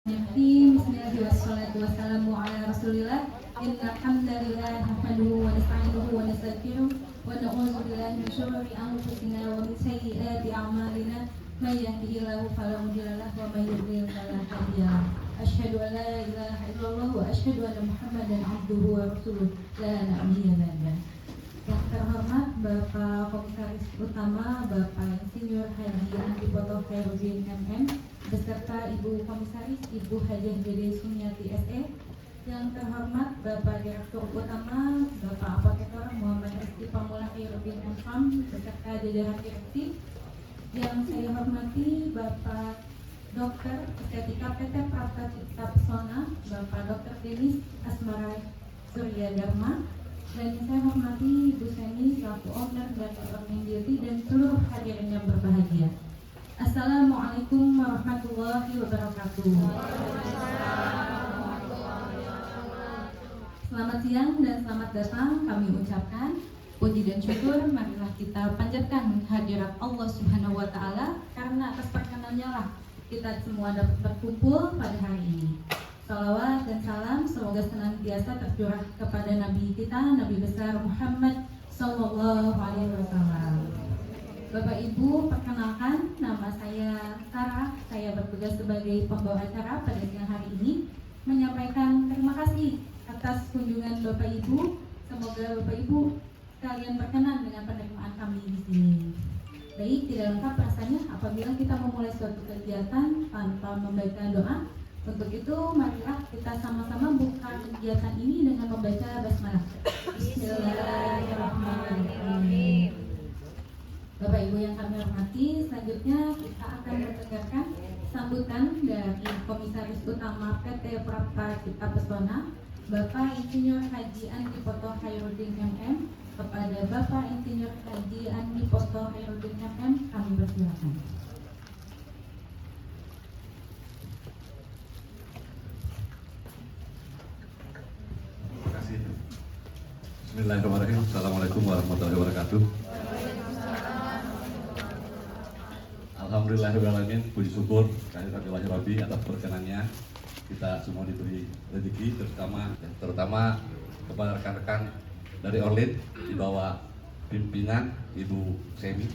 Bismillahirrahmanirrahim. Wassalatu wassalamu ala Rasulillah. Innal hamdalillah nahmaduhu wa nasta'inuhu wa nastaghfiruh wa na'udzu billahi min shururi anfusina wa min sayyiati a'malina. May yahdihillahu fala mudilla lahu wa may yudlil fala hadiya lahu. Asyhadu an la ilaha illallah wa asyhadu anna Muhammadan abduhu wa rasuluh la nabiyya ba'dah. Yang terhormat Bapak Komisaris Utama Bapak Insinyur Haji Antipoto Khairuddin MM beserta Ibu Komisaris Ibu Hajah Dede Sumiati SE. Yang terhormat Bapak Direktur Utama Bapak Apoteker Muhammad Rizky Pamula Khairuddin MM beserta jajaran direksi. Yang saya hormati Bapak Dokter Estetika PT Prapta Cipta Pesona Bapak Dr. Denis Asmara Surya Dharma. Dan yang saya hormati Ibu Seni selaku owner dan Ormen Beauty dan seluruh hadirin yang berbahagia. Assalamualaikum warahmatullahi wabarakatuh. Selamat siang dan selamat datang kami ucapkan. Puji dan syukur marilah kita panjatkan hadirat Allah Subhanahu wa taala karena atas perkenannya lah kita semua dapat berkumpul pada hari ini. Salawat dan salam semoga senantiasa tercurah kepada Nabi kita, Nabi besar Muhammad Sallallahu Alaihi Wasallam. Bapak Ibu, perkenalkan nama saya Sarah. Saya bertugas sebagai pembawa acara pada siang hari ini, menyampaikan terima kasih atas kunjungan Bapak Ibu. Semoga Bapak Ibu sekalian berkenan dengan penerimaan kami di sini. Baik, tidak lengkap rasanya apabila kita memulai suatu kegiatan tanpa membaca doa. Untuk itu, marilah kita sama-sama buka kegiatan ini dengan membaca basmalah. Bismillahirrahmanirrahim. Bapak Ibu yang kami hormati, selanjutnya kita akan mendengarkan sambutan dari Komisaris Utama PT Prapta Cipta Pesona, Bapak Insinyur Haji Antipoto Khairuddin MM. Kepada Bapak Insinyur Haji Antipoto Khairuddin MM, kami persilakan. Bismillahirrahmanirrahim. Assalamualaikum warahmatullahi wabarakatuh. Alhamdulillahirrahmanirrahim. Puji syukur kehadirat Ilahi Rabbi atas perkenannya kita semua diberi rezeki, terutama kepada rekan-rekan dari Orlin di bawah pimpinan Ibu Semi.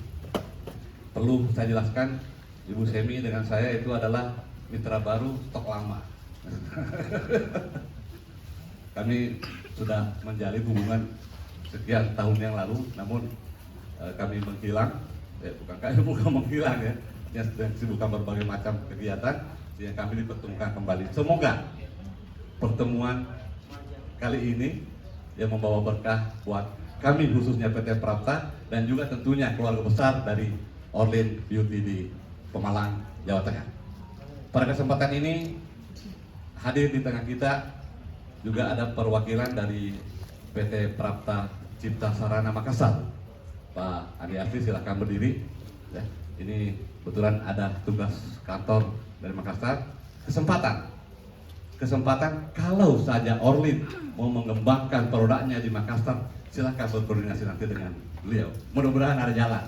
Perlu saya jelaskan, Ibu Semi dengan saya itu adalah mitra baru stok lama. Kami sudah menjalin hubungan sekian tahun yang lalu, namun kami menghilang, bukan menghilang ya, sedang sibukkan berbagai macam kegiatan, sehingga kami dipertemukan kembali. Semoga pertemuan kali ini yang membawa berkah buat kami khususnya PT Prapta dan juga tentunya keluarga besar dari Orlin Beauty di Pemalang, Jawa Tengah. Pada kesempatan ini hadir di tengah kita juga ada perwakilan dari PT Prapta Cipta Sarana Makassar. Pak Andi Afri, silakan berdiri. Ya, ini kebetulan ada tugas kantor dari Makassar. Kesempatan kalau saja Orlin mau mengembangkan produknya di Makassar, silakan berkoordinasi nanti dengan beliau. Mudah-mudahan ada jalan.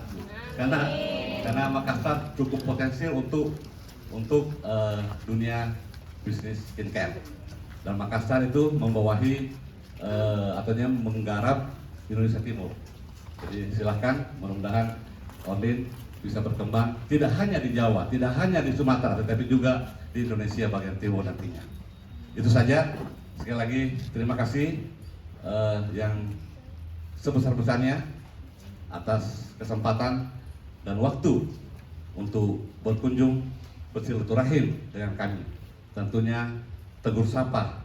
Karena Makassar cukup potensial untuk dunia bisnis skincare. Dan Makassar itu membawahi artinya menggarap Indonesia Timur. Jadi silahkan, mudah-mudahan Orlin bisa berkembang tidak hanya di Jawa, tidak hanya di Sumatera, tetapi juga di Indonesia bagian timur nantinya. Itu saja. Sekali lagi terima kasih yang sebesar-besarnya atas kesempatan dan waktu untuk berkunjung bersilaturahim dengan kami. Tentunya tegur sapa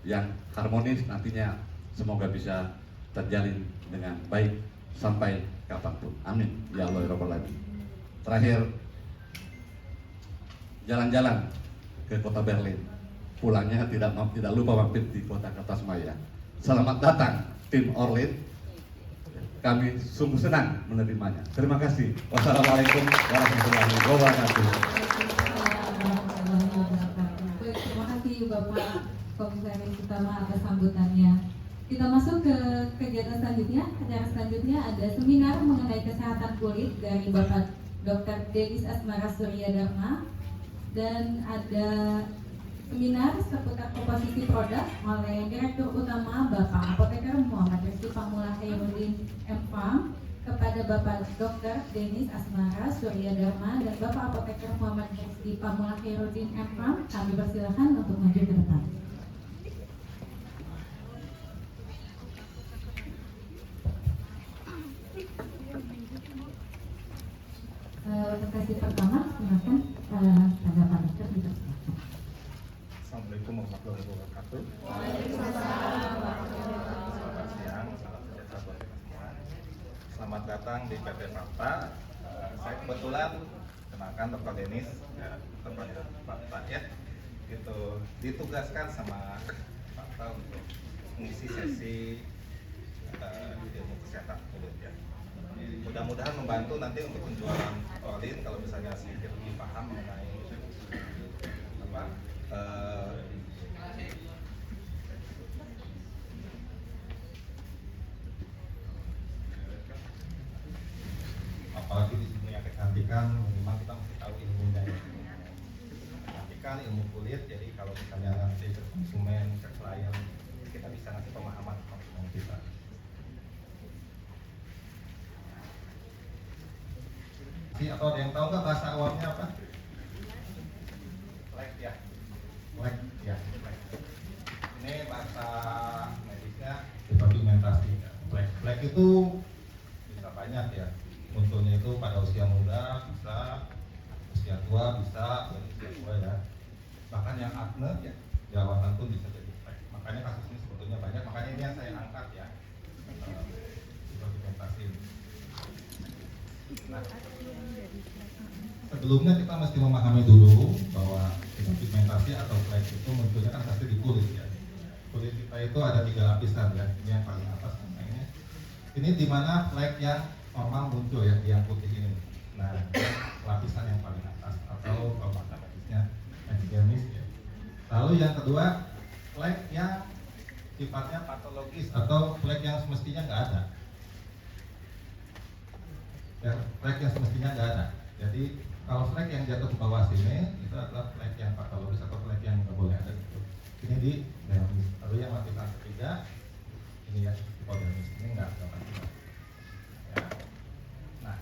yang harmonis nantinya semoga bisa terjalin dengan baik sampai kapanpun. Amin. Ya Allah ya Rabbal Alamin. Terakhir, jalan-jalan ke kota Berlin. Pulangnya tidak lupa mampir di kota Tasmania. Selamat datang tim Orlin. Kami sungguh senang menerimanya. Terima kasih. Wassalamualaikum warahmatullahi wabarakatuh. Bapak Komisaris Utama atas sambutannya. Kita masuk ke kegiatan selanjutnya. Acara selanjutnya ada seminar mengenai kesehatan kulit dari Bapak Dr. Denis Asmara Surya Dharma, dan ada seminar seputar komposisi produk oleh Direktur Utama Bapak Apoteker Muhammad Rizky Pamula Khairuddin M.Farm kepada Bapak Dr. Denis Asmara Surya Dharma dan Bapak Apoteker Muhammad Rizky Pamula Khairuddin M.Farm. Kami persilahkan untuk maju ke depan. Presentasi pertama, silakan pada Pak Dokter dipersilakan. Assalamualaikum warahmatullahi wabarakatuh. Selamat siang, salam sejahtera buat kita semua. Selamat datang di PT Fakta. Saya kebetulan kenalkan Dr. Denis, kepada Fakta ya. Itu ditugaskan sama Fakta untuk mengisi sesi ilmu kesehatan kulit ya. Mudah-mudahan membantu nanti untuk penjualan Orlin kalau misalnya sedikit lebih paham mengenai apalagi di dunia kecantikan memang kita mesti tahu ilmunya ya. Kecantikan, ilmu kulit, jadi kalau misalnya nanti ke konsumen, ke klien, kita bisa ngasih pemahaman ke konsumen kita. Atau ada yang tahu nggak bahasa awamnya apa? Flek ya, flek ya, flek. Ini bahasa medisnya depigmentasi. Flek itu bisa banyak ya. Munculnya itu pada usia muda bisa, usia tua bisa, usia tua ya. Bahkan yang akne ya, jerawatan pun bisa jadi flek. Makanya kasus ini sebetulnya banyak. Makanya ini yang saya angkat ya, depigmentasi. Nah, sebelumnya kita mesti memahami dulu bahwa pigmentasi atau flek itu munculnya kan pasti di kulit ya. Kulit kita itu ada 3 lapisan ya. Ini yang paling atas namanya. Ini dimana flek yang normal muncul ya, yang putih ini. Nah, lapisan yang paling atas atau kalau bahasa medisnya epidermis ya. Lalu yang kedua, flek yang sifatnya patologis atau flek yang semestinya nggak ada. Ya, flek yang semestinya nggak ada. Jadi kalau flek yang jatuh ke bawah sini itu adalah flek yang patologis atau flek yang nggak boleh ada gitu. Ini di dermis. Lalu yang lapisan ketiga ini ya hipodermis, ini nggak pasti. Ya. Nah,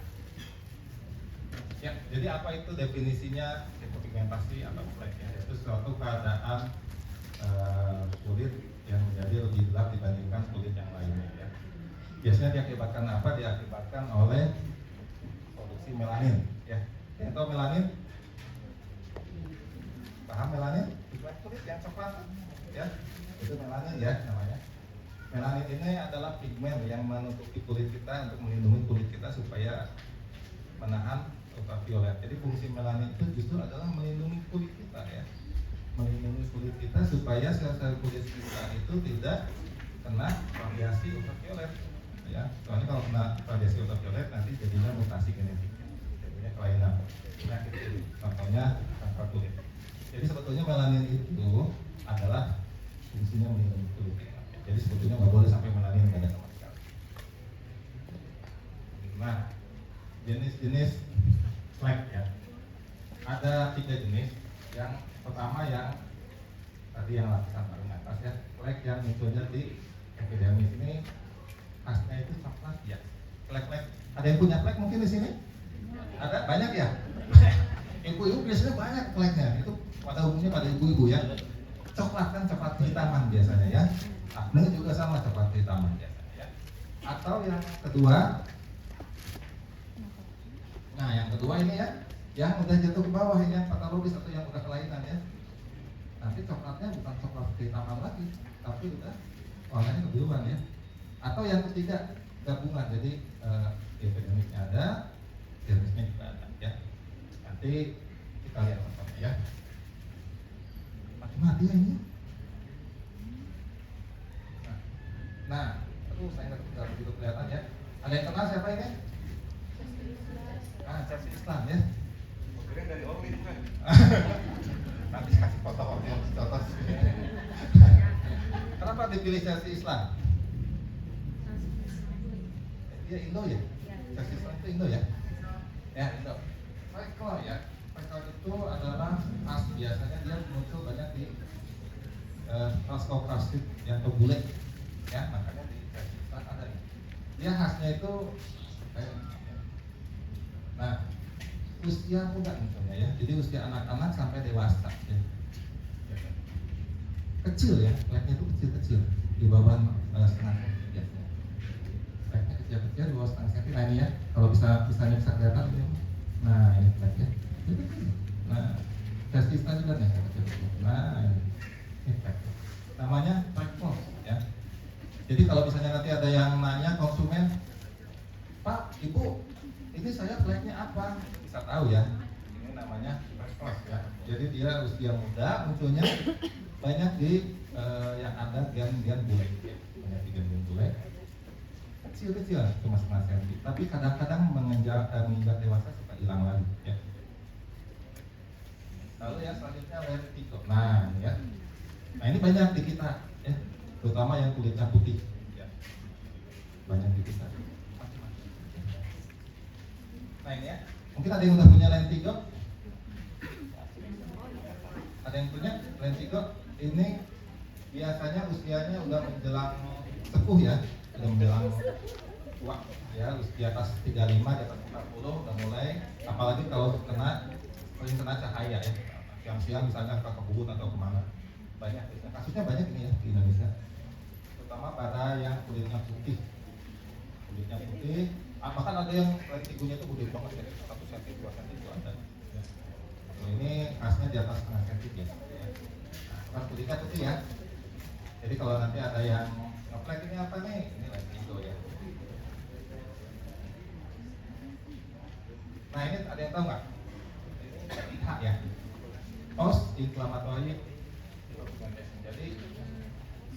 ya jadi apa itu definisinya depigmentasi atau flek ya? Itu suatu keadaan kulit yang menjadi lebih gelap dibandingkan kulit yang lainnya ya. Biasanya diakibatkan apa? Diakibatkan oleh produksi melanin ya. Yang tahu melanin? Paham melanin? Kulit yang coklat ya. Itu melanin ya namanya. Melanin ini adalah pigmen yang menutupi kulit kita untuk melindungi kulit kita supaya menahan ultraviolet. Jadi fungsi melanin itu justru adalah melindungi kulit kita ya. Melindungi kulit kita supaya sel-sel kulit kita itu tidak kena radiasi ultraviolet ya. Soalnya kalau kena radiasi ultraviolet nanti jadinya mutasi genetik. Kelainan penyakit kulit, contohnya kanker kulit. Jadi sebetulnya melanin itu adalah fungsinya melindungi kulit. Jadi sebetulnya nggak boleh sampai melanin nggak ada sama sekali. Nah, jenis-jenis flek ya, ada 3 jenis. Yang pertama yang tadi yang lapisan paling atas ya, flek yang munculnya di epidermis. Ini khasnya itu coklat ya. Flek-flek. Ada yang punya flek mungkin di sini? Ada banyak ya. Ibu-ibu biasanya banyak fleknya. Itu pada umumnya pada ibu-ibu ya. Coklat kan coklat kehitaman biasanya ya. Akne juga sama coklat kehitaman biasanya ya. Atau yang kedua, nah yang kedua ini ya, yang udah jatuh ke bawah ini yang patologis atau yang udah kelainan ya. Nanti coklatnya bukan coklat kehitaman lagi, tapi udah warnanya kebiruan ya. Atau yang ketiga gabungan, jadi epidermisnya ada, dermisnya juga ada ya. Nanti kita lihat contohnya ya. Mati ya ini. Nah, aduh saya nggak begitu kelihatan ya. Ada yang kenal siapa ini? Chelsea Islam ya. Kira dari Orlin kan? Nanti kasih foto Orlin, foto. Kenapa dipilih Chelsea Islam? Dia Indo ya? Chelsea Islam itu Indo ya? Ya Indo. Rekor ya. kanker itu adalah khas, biasanya dia muncul banyak di raskokrasit yang bule, ya, makanya di Kyrgyzstan ada ini. Dia khasnya itu nah, usia muda misalnya ya, jadi usia anak-anak sampai dewasa ya. Kecil ya, fleknya itu kecil-kecil di bawah setengah senti biasanya. Fleknya kecil-kecil di bawah setengah senti. Nah ini ya, kalau bisa kelihatan ya. Nah ini fleknya. Nah, testisnya juga nih kecil-kecil. Nah ini flek. Namanya flek ya. Jadi kalau misalnya nanti ada yang nanya konsumen, Pak, Ibu, ini saya fleknya apa? Bisa tahu ya. Ini namanya flek ya. Jadi dia usia muda munculnya banyak di yang ada gen-gen bule, banyak di gen-gen bule, kecil-kecil cuma setengah senti, tapi kadang-kadang menginjak dewasa suka hilang lagi ya. Lalu yang selanjutnya vertigo. Nah ini ya, nah ini banyak di kita ya, terutama yang kulitnya putih ya, banyak di kita. Nah ini ya, mungkin ada yang udah punya lentigo, ada yang punya lentigo. Ini biasanya usianya udah menjelang sepuh ya, udah menjelang tua ya, di atas 35, di atas 40 udah mulai, apalagi kalau sering kena cahaya ya, siang-siang misalnya ke kebun atau kemana, banyak kasusnya banyak ini ya di Indonesia, terutama pada yang kulitnya putih, bahkan ada yang lentigunya itu gede banget ya, 1 cm, 2 cm itu ada. Ini khasnya di atas setengah cm ya. Nah, kulitnya putih ya. Jadi kalau nanti ada yang ngeflek ini apa nih? Ini lentigo ya. Nah ini ada yang tahu nggak? Ini PIH ya. Post inflammatory hyperpigmentation. Jadi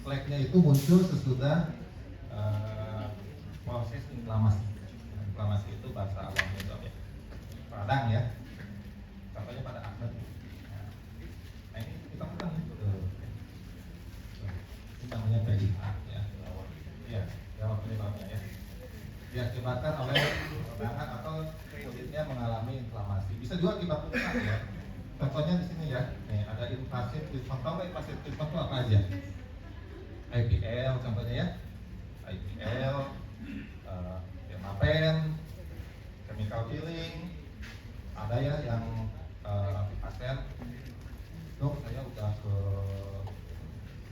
fleknya itu muncul sesudah proses inflamasi. Inflamasi itu bahasa awamnya itu apa ya? Radang ya. Contohnya pada akne. Nah ini kita pernah ini namanya PIH ya. Iya, jawab penyebabnya ya. Diakibatkan oleh peradangan atau kulitnya mengalami inflamasi. Bisa juga akibat luka ya. Contohnya di sini ya. Nih ada invasive treatment. Tahu nggak invasive treatment itu apa aja? IPL contohnya ya. IPL, dermapen, chemical peeling. Ada ya yang pasien, dok saya udah ke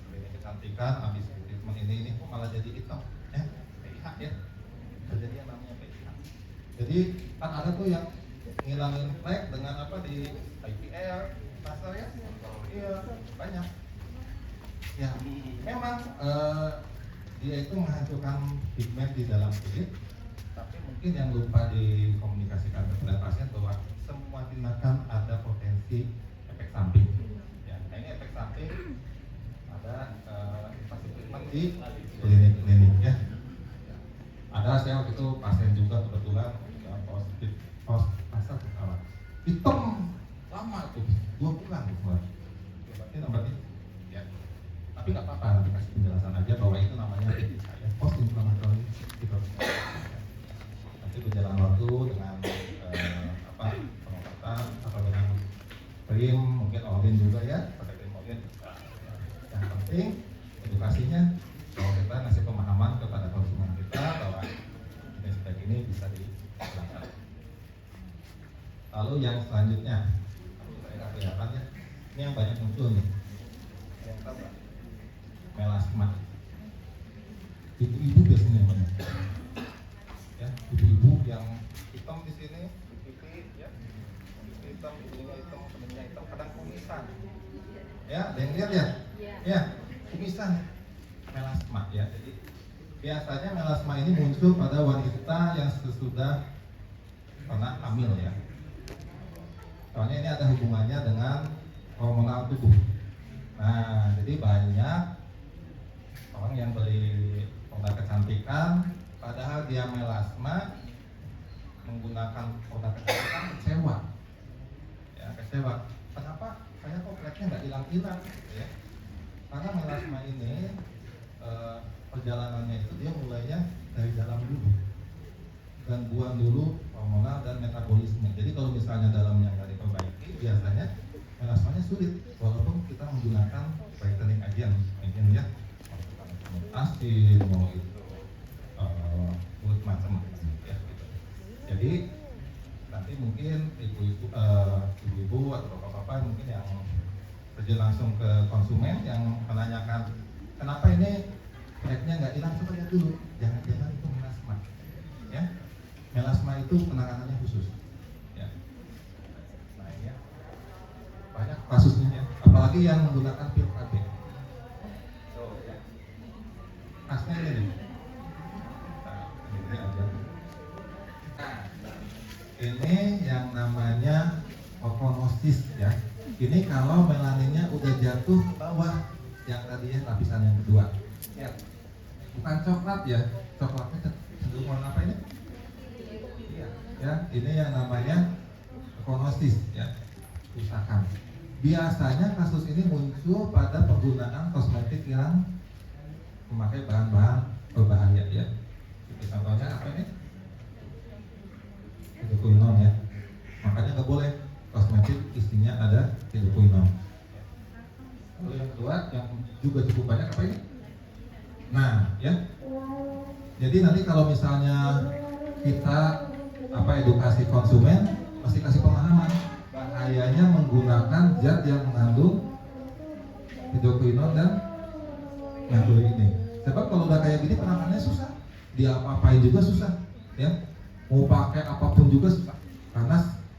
klinik kecantikan habis treatment ini kok malah jadi hitam ya, PIH ya, jadi yang namanya PIH. Jadi kan ada tuh yang ngilangin flek dengan apa di IPL, pasar ya, iya banyak ya, memang dia itu menghancurkan pigmen di dalam kulit, tapi mungkin yang lupa dikomunikasikan kepada pasien bahwa semua tindakan ada potensi efek samping ya. Nah ini efek samping ada invasive treatment di klinik-klinik ya. Ada saya waktu itu pasien juga kebetulan ya, positif pasar kepala hitam lama tuh 2 bulan buat berarti namanya ya, tapi nggak apa-apa, nanti kasih penjelasan aja bahwa itu namanya ya, post inflammatory hyperpigmentation. Nanti berjalan waktu dengan pengobatan atau dengan krim, mungkin Olin juga ya, pakai krim Olin. Yang penting edukasinya, kalau kita ngasih pemahaman kepada konsumen kita bahwa jenis ini bisa dilakukan. Lalu yang selanjutnya, saya kelihatan ya, ini yang banyak muncul nih. Yang tahu nggak? Melasma. Ibu-ibu biasanya yang banyak. Ya, ibu-ibu yang hitam di sini, pipi ya, pipi hitam, pipinya hitam, keningnya hitam, kadang kumisan. Ya, ada yang lihat ya? Ya, kumisan. Melasma ya. Jadi biasanya melasma ini muncul pada wanita yang sesudah pernah hamil ya. Soalnya ini ada hubungannya dengan hormonal tubuh. Nah, jadi banyak orang yang beli produk kecantikan, padahal dia melasma, menggunakan produk kecantikan kecewa. Ya, kecewa. Kenapa? Saya kok fleknya nggak hilang-hilang? Ya. Karena melasma ini perjalanannya itu dia mulainya dari dalam dulu, gangguan dulu hormonal dan metabolisme. Jadi kalau misalnya dalamnya nggak diperbaiki, biasanya melasmanya sulit walaupun kita menggunakan whitening agent ya, asin mau itu kulit macam-macam ya gitu. Jadi nanti mungkin ibu-ibu atau bapak-bapak mungkin yang terjun langsung ke konsumen yang menanyakan kenapa ini fleknya nggak hilang, coba lihat dulu, jangan-jangan itu melasma ya. Melasma itu penanganannya khusus ya. Nah ini ya, banyak kasusnya, apalagi yang menggunakan pil KB. Khasnya ini nih. Nah, ini aja. Nah, ini yang namanya okonosis ya. Ini kalau melaninnya udah jatuh ke bawah, yang tadinya lapisan yang kedua. Ya. Bukan coklat ya, coklatnya cenderung warna apa ini? Iya. Ya, ini yang namanya okonosis ya, kerusakan. Biasanya kasus ini muncul pada penggunaan kosmetik yang memakai bahan-bahan berbahaya ya. Contohnya apa ini? Hidroquinon ya. Makanya nggak boleh kosmetik isinya ada hidroquinon. Lalu yang kedua yang juga cukup banyak apa ini? Nah ya. Jadi nanti kalau misalnya kita edukasi konsumen, pasti kasih pemahaman bahayanya menggunakan zat yang mengandung hidroquinon dan merkuri ini. Sebab kalau udah kayak gini penanganannya susah, dia apa-apain juga susah, ya. Mau pakai apapun juga susah, karena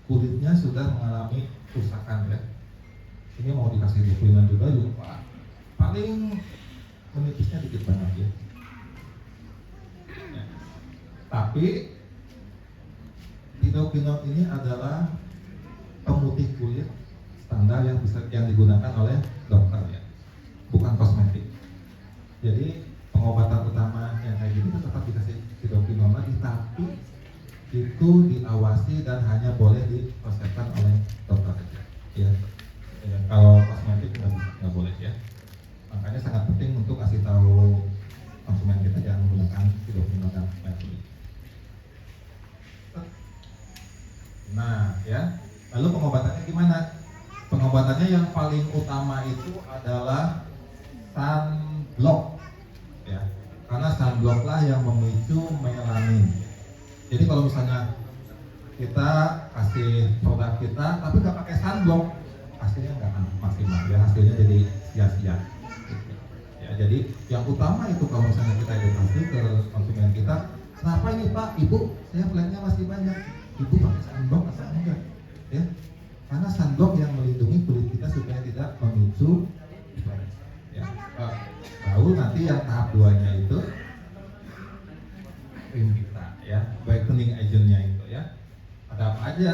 kulitnya sudah mengalami kerusakan ya. Ini mau dikasih hidroquinon juga paling menipisnya dikit banget ya. Tapi hidroquinon ini adalah pemutih kulit standar yang digunakan oleh dokter ya, bukan kosmetik. Jadi pengobatan utama yang kayak gini itu tetap dikasih hidroquinon lagi, tapi itu diawasi dan hanya boleh diresepkan oleh dokter saja. Ya. Kalau kosmetik nggak boleh ya. Makanya sangat penting untuk kasih tahu konsumen kita jangan menggunakan hidroquinon dan merkuri. Nah, ya. Lalu pengobatannya gimana? Pengobatannya yang paling utama itu adalah sunblock, ya. Karena sunblock lah yang memicu melanin. Jadi kalau misalnya kita kasih produk kita, tapi nggak pakai sunblock, hasilnya nggak akan maksimal. Ya, hasilnya jadi sia-sia. Ya, jadi yang utama itu kalau misalnya kita edukasi ke konsumen kita, kenapa ini Pak, Ibu, saya fleknya masih banyak. Ibu pakai sunblock atau enggak? Ya, karena sunblock yang melindungi kulit kita supaya tidak memicu flek. Ya, lalu nanti yang tahap 2-nya itu krim kita, ya, whitening agent-nya itu ya. Ada apa aja?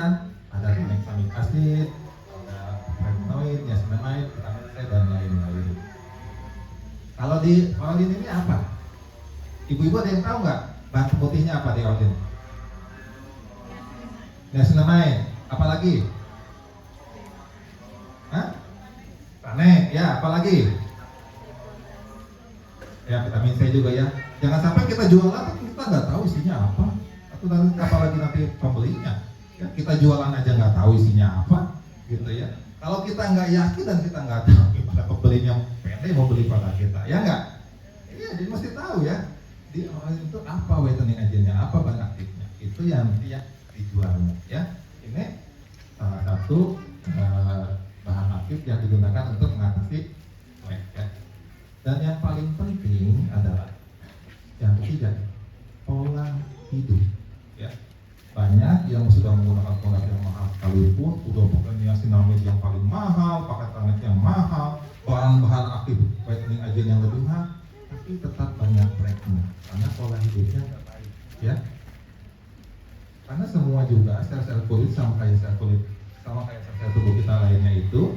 Ada tranexamic acid, ada retinoid, niacinamide, vitamin C dan lain-lain. Kalau di Orlin ini apa? Ibu-ibu ada yang tahu nggak bahan pemutihnya apa di Orlin? Niacinamide, apa lagi? Hah? Tanek, ya, apa lagi? Ya, vitamin C juga ya. Jangan sampai kita jualan tapi kita nggak tahu isinya apa. Atau nanti apalagi nanti pembelinya. Ya, kita jualan aja nggak tahu isinya apa, gitu ya. Kalau kita nggak yakin dan kita nggak tahu, gimana pembelinya pede mau beli produk kita, ya nggak? Iya, jadi mesti tahu ya. Di awal itu apa whitening agentnya, apa bahan aktifnya. Itu yang nanti ya dijualnya, ya. Ini salah satu bahan aktif yang digunakan untuk mengatasi flek, ya. Dan yang paling penting adalah yang ketiga, pola hidup, ya. Banyak yang sudah menggunakan produk yang mahal sekalipun, udah pakai niacinamide yang paling mahal, pakai tanek yang mahal, bahan-bahan aktif whitening agent yang lebih mahal, tapi tetap banyak fleknya karena pola hidupnya nggak baik, ya. Karena semua juga sel-sel kulit sama kayak sel-sel tubuh kita lainnya itu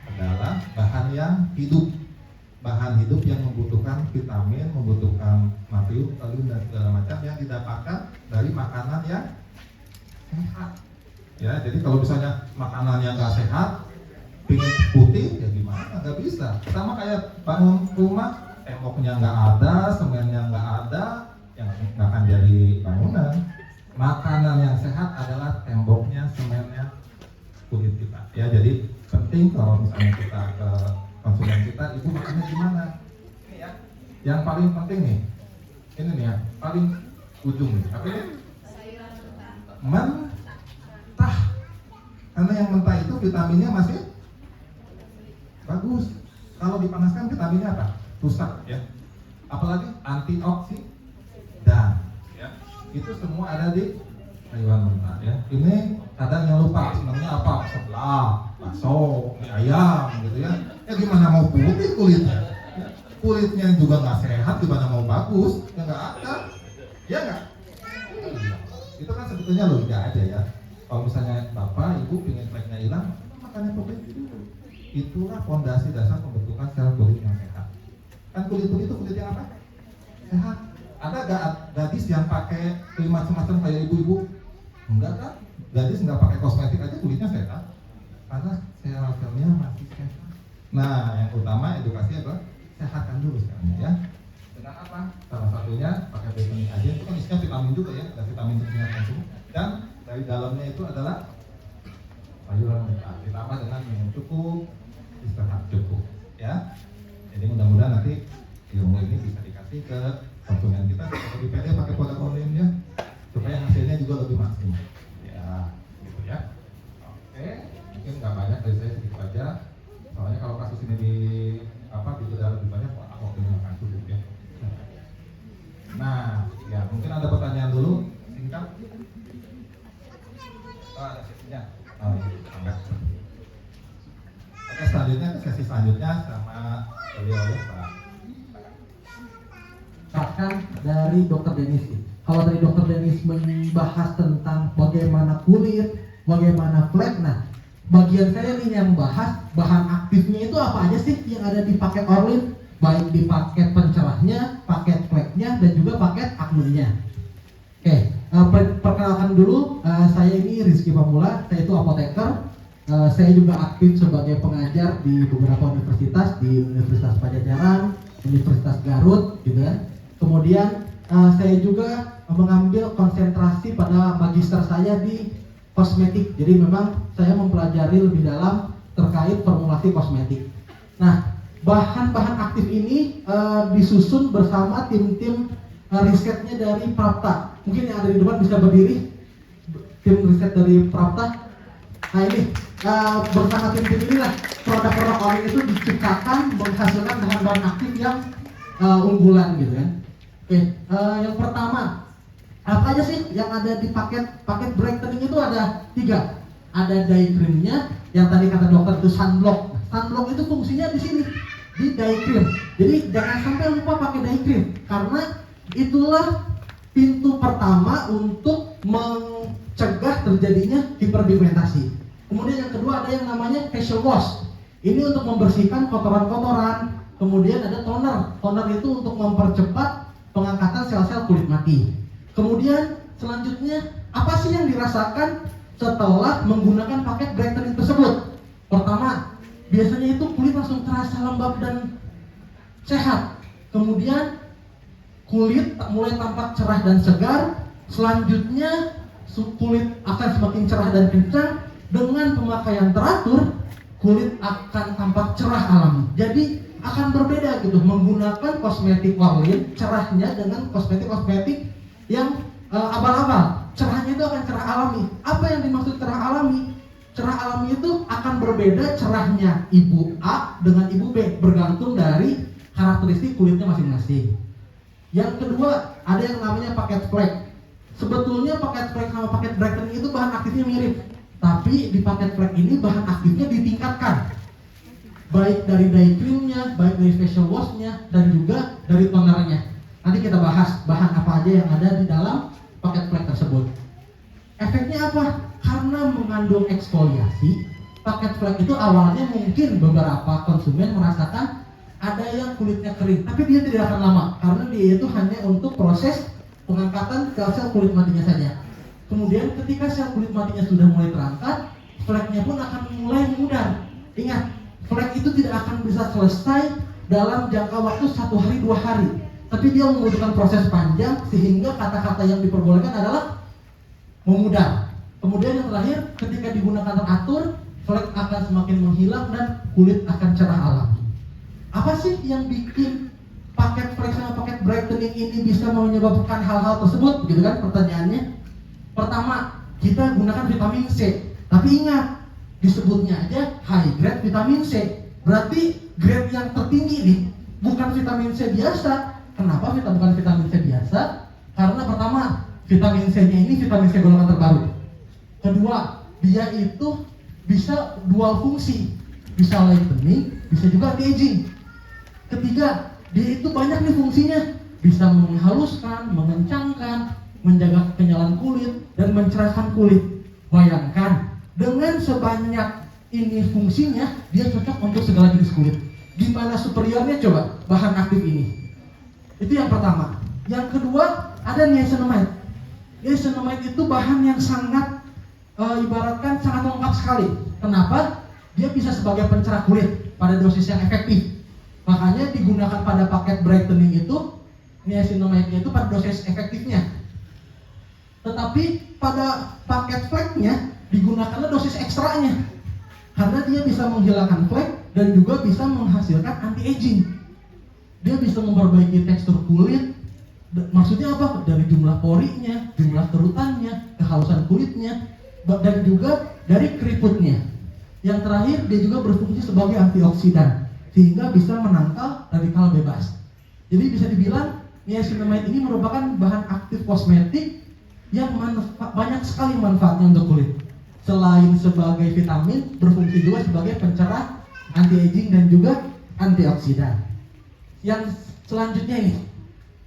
adalah bahan yang hidup. Bahan hidup yang membutuhkan vitamin, membutuhkan natrium, kalium dan segala macam yang didapatkan dari makanan yang sehat. Ya, jadi kalau misalnya makanan yang nggak sehat, pingin putih, ya gimana? Nggak bisa. Sama kayak bangun rumah, temboknya nggak ada, semennya nggak ada, yang nggak akan jadi bangunan. Makanan yang sehat adalah temboknya, semennya, kulit kita. Ya, jadi penting kalau misalnya kita ke konsumen kita, ibu makannya gimana? Ini ya, yang paling penting nih, ini nih ya, paling ujung nih, apa ini? Mentah. Karena yang mentah itu vitaminnya masih bagus. Kalau dipanaskan vitaminnya apa? Rusak ya. Apalagi antioksidan ya. Itu semua ada di sayuran mentah ya. Ini kadang yang lupa senangnya apa? Seblak, bakso, mie ayam gitu ya. Ya gimana mau putih kulitnya? Kulitnya juga nggak sehat, gimana mau bagus? Ya nggak ada. Ya nggak? Itu kan sebetulnya logika aja ya. Kalau misalnya bapak, ibu pengen fleknya hilang, makannya protein dulu. Itulah fondasi dasar pembentukan sel kulit yang sehat. Kan kulit itu kulit yang apa? Sehat. Ada gak gadis yang pakai krim macam-macam kayak ibu-ibu? Enggak kan? Gadis nggak pakai kosmetik aja kulitnya sehat. Karena sel-selnya masih sehat. Nah, yang utama edukasi adalah sehatkan dulu sekarang ya. Dengan apa? Salah satunya pakai vitamin aja, itu kan isinya vitamin juga ya, ada vitamin mengingatkan semua. Dan dari dalamnya itu adalah sayuran mentah, ditambah dengan minum cukup, istirahat cukup, ya. Jadi mudah-mudahan nanti ilmu ini bisa dikasih ke konsumen kita lebih pede pakai produk online ya, supaya hasilnya juga lebih maksimal. Ya, gitu ya. Oke, mungkin nggak banyak dari saya, sedikit aja. Soalnya kalau kasus ini dibedah lebih banyak, waktunya akan cukup ya. Nah, ya mungkin ada pertanyaan dulu, singkat. Oh, ada sesinya. Oh, iya. Oke, selanjutnya sesi selanjutnya sama beliau ya, Pak. Bahkan dari Dr. Denis, kalau dari Dr. Denis membahas tentang bagaimana kulit, bagaimana flek, nah bagian saya nih yang bahas bahan aktifnya itu apa aja sih yang ada di paket Orlin, baik di paket pencerahnya, paket fleknya, dan juga paket aknurnya. Oke, perkenalkan dulu, saya ini Rizky Pamula, saya itu apoteker. Saya juga aktif sebagai pengajar di beberapa universitas, di Universitas Pajajaran, Universitas Garut, gitu ya. Kemudian saya juga mengambil konsentrasi pada magister saya di kosmetik. Jadi memang saya mempelajari lebih dalam terkait formulasi kosmetik. Nah, bahan-bahan aktif ini disusun bersama tim-tim risetnya dari Prapta. Mungkin yang ada di depan bisa berdiri, tim riset dari Prapta. Nah ini bersama tim-tim inilah produk-produk Orlin itu diciptakan menghasilkan bahan-bahan aktif yang unggulan gitu kan. Oke, yang pertama, apa aja sih yang ada di paket brightening itu ada 3. Ada dye creamnya, yang tadi kata dokter itu sunblock. Sunblock itu fungsinya di sini, di dye cream. Jadi jangan sampai lupa pakai dye cream, karena itulah pintu pertama untuk mencegah terjadinya hiperpigmentasi. Kemudian yang kedua ada yang namanya facial wash. Ini untuk membersihkan kotoran-kotoran. Kemudian ada toner. Toner itu untuk mempercepat pengangkatan sel-sel kulit mati. Kemudian selanjutnya apa sih yang dirasakan setelah menggunakan paket brightening tersebut? Pertama, biasanya itu kulit langsung terasa lembab dan sehat. Kemudian kulit mulai tampak cerah dan segar. Selanjutnya kulit akan semakin cerah dan kencang. Dengan pemakaian teratur, kulit akan tampak cerah alami. Jadi akan berbeda gitu menggunakan kosmetik Orlin cerahnya dengan kosmetik yang abal-abal. Cerahnya itu akan cerah alami. Apa yang dimaksud cerah alami? Cerah alami itu akan berbeda cerahnya ibu A dengan ibu B, bergantung dari karakteristik kulitnya masing-masing. Yang kedua, ada yang namanya paket flek. Sebetulnya paket flek sama paket brightening itu bahan aktifnya mirip, tapi di paket flek ini bahan aktifnya ditingkatkan, baik dari dye creamnya, baik dari facial washnya, dan juga dari tonernya. Nanti kita bahas bahan apa aja yang ada di dalam paket flek tersebut. Efeknya apa? Karena mengandung eksfoliasi, paket flek itu awalnya mungkin beberapa konsumen merasakan ada yang kulitnya kering, tapi dia tidak akan lama, karena dia itu hanya untuk proses pengangkatan sel-sel kulit matinya saja. Kemudian ketika sel kulit matinya sudah mulai terangkat, fleknya pun akan mulai memudar. Ingat, flek itu tidak akan bisa selesai dalam jangka waktu 1 hari 2 hari, tapi dia membutuhkan proses panjang, sehingga kata-kata yang diperbolehkan adalah memudar. Kemudian yang terakhir, ketika digunakan teratur, flek akan semakin menghilang dan kulit akan cerah alami. Apa sih yang bikin paket flek sama paket brightening ini bisa menyebabkan hal-hal tersebut? Gitu kan pertanyaannya. Pertama, kita gunakan vitamin C. Tapi ingat, disebutnya aja high grade vitamin C. Berarti grade yang tertinggi nih bukan vitamin C biasa. Kenapa bukan vitamin C biasa? Karena pertama, vitamin C-nya ini vitamin C golongan terbaru. Kedua, dia itu bisa dual fungsi, bisa lightening, bisa juga anti-aging. Ketiga, dia itu banyak nih fungsinya, bisa menghaluskan, mengencangkan, menjaga kenyalan kulit, dan mencerahkan kulit. Bayangkan, dengan sebanyak ini fungsinya, dia cocok untuk segala jenis kulit. Gimana superiornya coba bahan aktif ini? Itu yang pertama. Yang kedua, ada niacinamide. Niacinamide itu bahan yang sangat ibaratkan sangat lengkap sekali. Kenapa? Dia bisa sebagai pencerah kulit pada dosis yang efektif. Makanya digunakan pada paket brightening itu, niacinamide itu pada dosis efektifnya. Tetapi pada paket fleknya digunakanlah dosis ekstranya. Karena dia bisa menghilangkan flek dan juga bisa menghasilkan anti-aging. Dia bisa memperbaiki tekstur kulit. Maksudnya apa? Dari jumlah porinya, jumlah kerutannya, kehalusan kulitnya, dan juga dari keriputnya. Yang terakhir, dia juga berfungsi sebagai antioksidan sehingga bisa menangkal radikal bebas. Jadi bisa dibilang niacinamide ini merupakan bahan aktif kosmetik yang banyak sekali manfaatnya untuk kulit. Selain sebagai vitamin, berfungsi juga sebagai pencerah, anti-aging, dan juga antioksidan. Yang selanjutnya ini,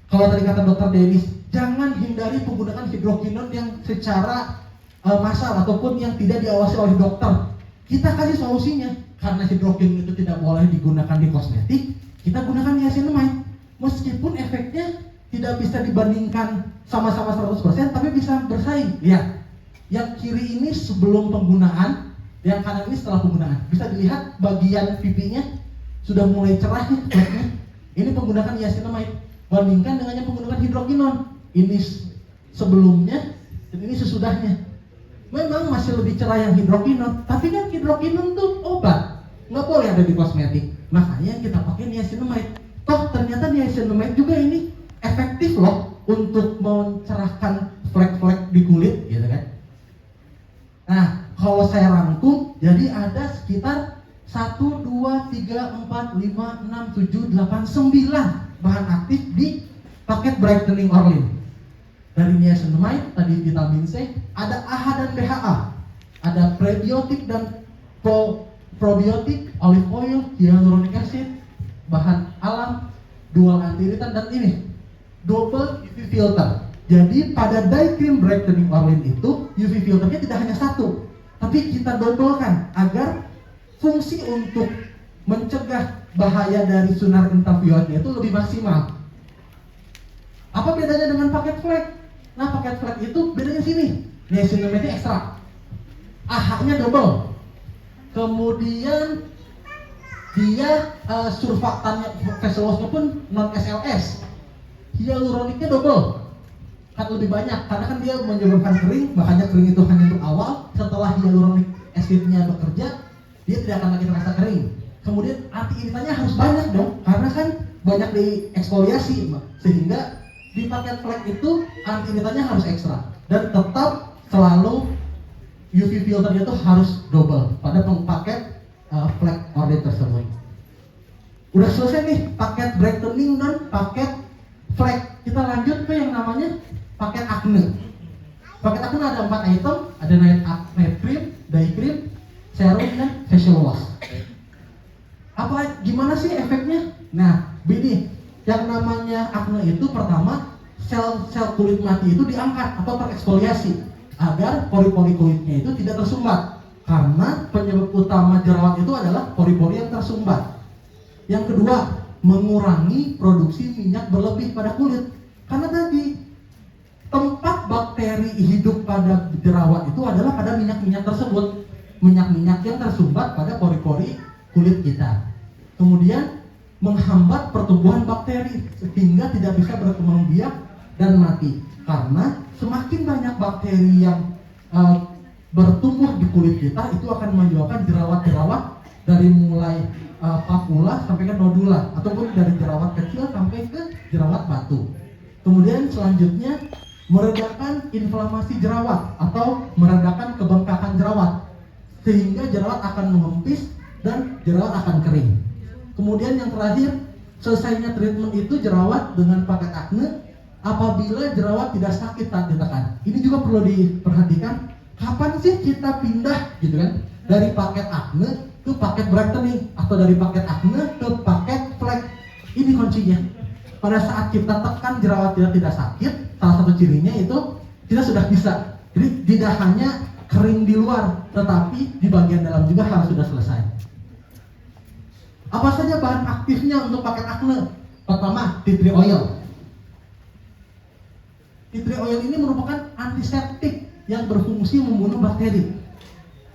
kalau tadi kata Dr. Dennis, jangan hindari penggunaan hidrokinon yang secara massal ataupun yang tidak diawasi oleh dokter. Kita kasih solusinya, karena hidrokinon itu tidak boleh digunakan di kosmetik, kita gunakan niacinamide. Meskipun efeknya tidak bisa dibandingkan sama-sama 100%, tapi bisa bersaing. Lihat, yang kiri ini sebelum penggunaan, yang kanan ini setelah penggunaan. Bisa dilihat bagian pipinya sudah mulai cerah nih fleknya. Ini penggunaan niacinamide. Bandingkan dengan yang penggunaan hidrokinon. Ini sebelumnya dan ini sesudahnya. Memang masih lebih cerah yang hidrokinon, tapi kan hidrokinon tuh obat, nggak boleh ada di kosmetik. Makanya kita pakai niacinamide. Toh ternyata niacinamide juga ini efektif loh untuk mencerahkan flek-flek di kulit, gitu kan? Nah, kalau saya rangkum, jadi ada sekitar 1, 2, 3, 4, 5, 6, 7, 8, 9 bahan aktif di paket brightening Orlin. Dari niacinamide, tadi vitamin C, ada AHA dan BHA, ada prebiotik dan probiotik, olive oil, hyaluronic acid, bahan alam, dual anti-iritan, dan ini double UV filter. Jadi pada dye cream brightening Orlin itu UV filternya tidak hanya satu, tapi kita dobelkan agar fungsi untuk mencegah bahaya dari sinar ultravioletnya itu lebih maksimal. Apa bedanya dengan paket flek? Nah, paket flek itu bedanya sini. Niacinamide ekstra, AHA-nya double. Kemudian dia surfaktannya, facial pun non SLS. Hyaluroniknya double, kan lebih banyak karena kan dia menyebabkan kering. Makanya kering itu hanya untuk awal. Setelah hyaluronic acidnya bekerja, dia tidak akan lagi terasa kering. Kemudian anti-iritannya harus banyak dong, karena kan banyak dieksfoliasi, sehingga di paket flek itu anti-iritannya harus ekstra. Dan tetap selalu UV filternya itu harus double pada paket flek Orlin tersebut. Udah selesai nih paket brightening dan paket flek. Kita lanjut ke yang namanya paket acne. Paket acne ada 4 item, ada night cream, day cream, serum, dan facial wash. Gimana sih efeknya? Nah, begini, yang namanya acne itu pertama sel-sel kulit mati itu diangkat atau tereksfoliasi agar pori-pori kulitnya itu tidak tersumbat. Karena penyebab utama jerawat itu adalah pori-pori yang tersumbat. Yang kedua, mengurangi produksi minyak berlebih pada kulit. Karena tadi tempat bakteri hidup pada jerawat itu adalah pada minyak-minyak tersebut, minyak-minyak yang tersumbat pada pori-pori kulit kita. Kemudian menghambat pertumbuhan bakteri sehingga tidak bisa berkembang biak dan mati. Karena semakin banyak bakteri yang bertumbuh di kulit kita itu akan menyebabkan jerawat-jerawat dari mulai papula sampai ke nodula, ataupun dari jerawat kecil sampai ke jerawat batu. Kemudian selanjutnya meredakan inflamasi jerawat atau meredakan kebengkakan jerawat, sehingga jerawat akan mengempis dan jerawat akan kering. Kemudian yang terakhir, selesainya treatment itu jerawat dengan paket akne apabila jerawat tidak sakit saat ditekan. Ini juga perlu diperhatikan, kapan sih kita pindah gitu kan, dari paket akne ke paket brightening, atau dari paket acne ke paket flek. Ini kuncinya. Pada saat kita tekan jerawat tidak sakit, salah satu cirinya itu kita sudah bisa. Jadi tidak hanya kering di luar, tetapi di bagian dalam juga harus sudah selesai. Apa saja bahan aktifnya untuk paket acne? Pertama, tea tree oil. Tea tree oil ini merupakan antiseptik yang berfungsi membunuh bakteri.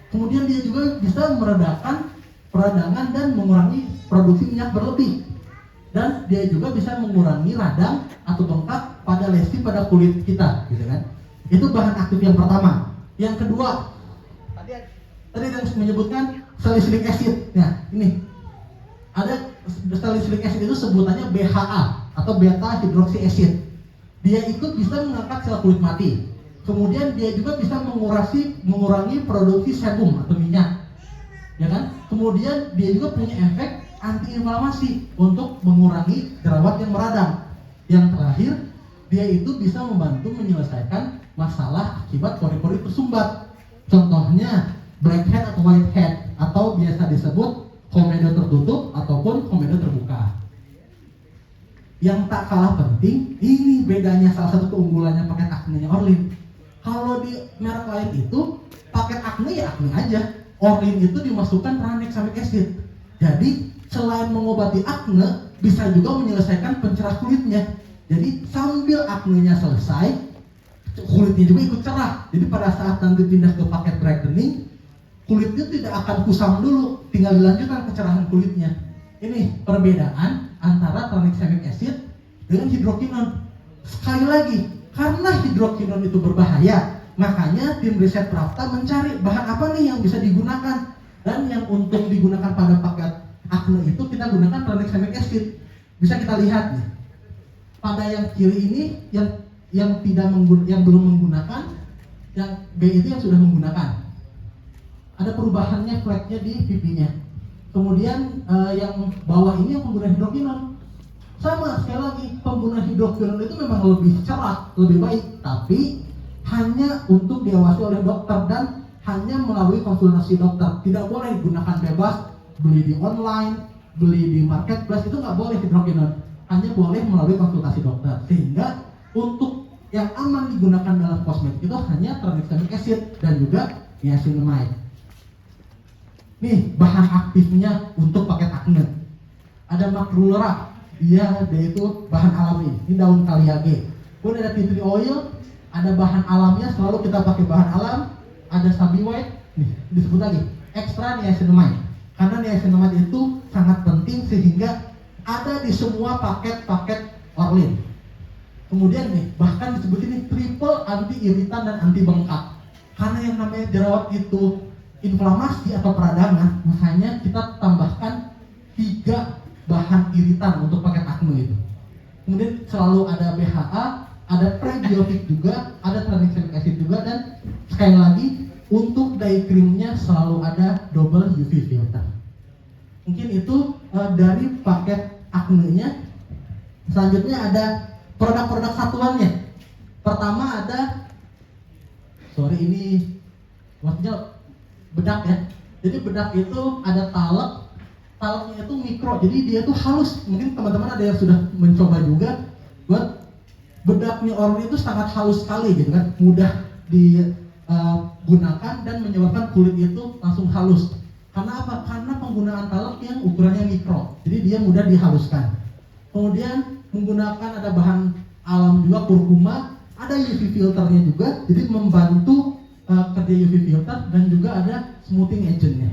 Kemudian dia juga bisa meredakan peradangan dan mengurangi produksi minyak berlebih. Dan dia juga bisa mengurangi radang atau bengkak pada lesi pada kulit kita, gitu kan. Itu bahan aktif yang pertama. Yang kedua, tadi yang menyebutkan salicylic acid. Nah, ini ada salicylic acid itu sebutannya BHA atau beta hydroxy acid. Dia itu bisa mengangkat sel kulit mati. Kemudian dia juga bisa mengurangi produksi sebum atau minyak, ya kan? Kemudian dia juga punya efek antiinflamasi untuk mengurangi jerawat yang meradang. Yang terakhir, dia itu bisa membantu menyelesaikan masalah akibat pori-pori tersumbat. Contohnya blackhead atau whitehead, atau biasa disebut komedo tertutup ataupun komedo terbuka. Yang tak kalah penting, ini bedanya salah satu keunggulannya paket acne-nya Orlin. Kalau di merek lain itu paket acne ya acne aja. Orlin itu dimasukkan tranexamic acid. Jadi selain mengobati acne, bisa juga menyelesaikan pencerah kulitnya. Jadi sambil acne-nya selesai, kulitnya juga ikut cerah. Jadi pada saat nanti pindah ke paket brightening, kulitnya tidak akan kusam dulu, tinggal dilanjutkan kecerahan kulitnya. Ini perbedaan antara tranexamic acid dengan hidrokinon. Sekali lagi, karena hidrokinon itu berbahaya, makanya tim riset Prapta mencari bahan apa nih yang bisa digunakan. Dan yang untuk digunakan pada paket acne itu kita gunakan tranexamic acid. Bisa kita lihat nih. Pada yang kiri ini yang belum menggunakan, yang B itu yang sudah menggunakan. Ada perubahannya fleknya di pipinya. Kemudian yang bawah ini yang pengguna hidrokinon. Sama, sekali lagi, pengguna hidrokinon itu memang lebih cerah, lebih baik, tapi hanya untuk diawasi oleh dokter dan hanya melalui konsultasi dokter. Tidak boleh digunakan bebas, beli di online, beli di marketplace, itu nggak boleh hidrokinon. Hanya boleh melalui konsultasi dokter. Sehingga untuk yang aman digunakan dalam kosmetik itu hanya tranexamic acid dan juga niacinamide. Nih bahan aktifnya untuk paket acne. Ada macrolora, dia itu bahan alami. Ini daun kaliage. Kemudian ada tea tree oil, ada bahan alamnya, selalu kita pakai bahan alam. Ada sabi white, nih disebut lagi extra niacinamide. Karena niacinamide itu sangat penting sehingga ada di semua paket-paket Orlin. Kemudian nih bahkan disebut ini triple anti iritan dan anti bengkak. Karena yang namanya jerawat itu inflamasi atau peradangan, makanya kita tambahkan 3 bahan iritan untuk paket acne itu. Kemudian selalu ada BHA, ada prebiotik juga, ada tranexamic acid juga, dan sekali lagi untuk dye creamnya selalu ada double UV filter. Mungkin itu dari paket acne-nya. Selanjutnya ada produk-produk satuannya. Pertama ada, ini maksudnya bedak ya. Jadi bedak itu ada talek. Taleknya itu mikro, jadi dia tuh halus. Mungkin teman-teman ada yang sudah mencoba juga. Buat bedaknya Orlin itu sangat halus sekali gitu kan, mudah digunakan dan menyebabkan kulit itu langsung halus. Karena apa? Karena penggunaan talek yang ukurannya mikro, jadi dia mudah dihaluskan. Kemudian menggunakan ada bahan alam juga, kurkuma, ada UV filternya juga, jadi membantu kerja UV filter, dan juga ada smoothing agentnya.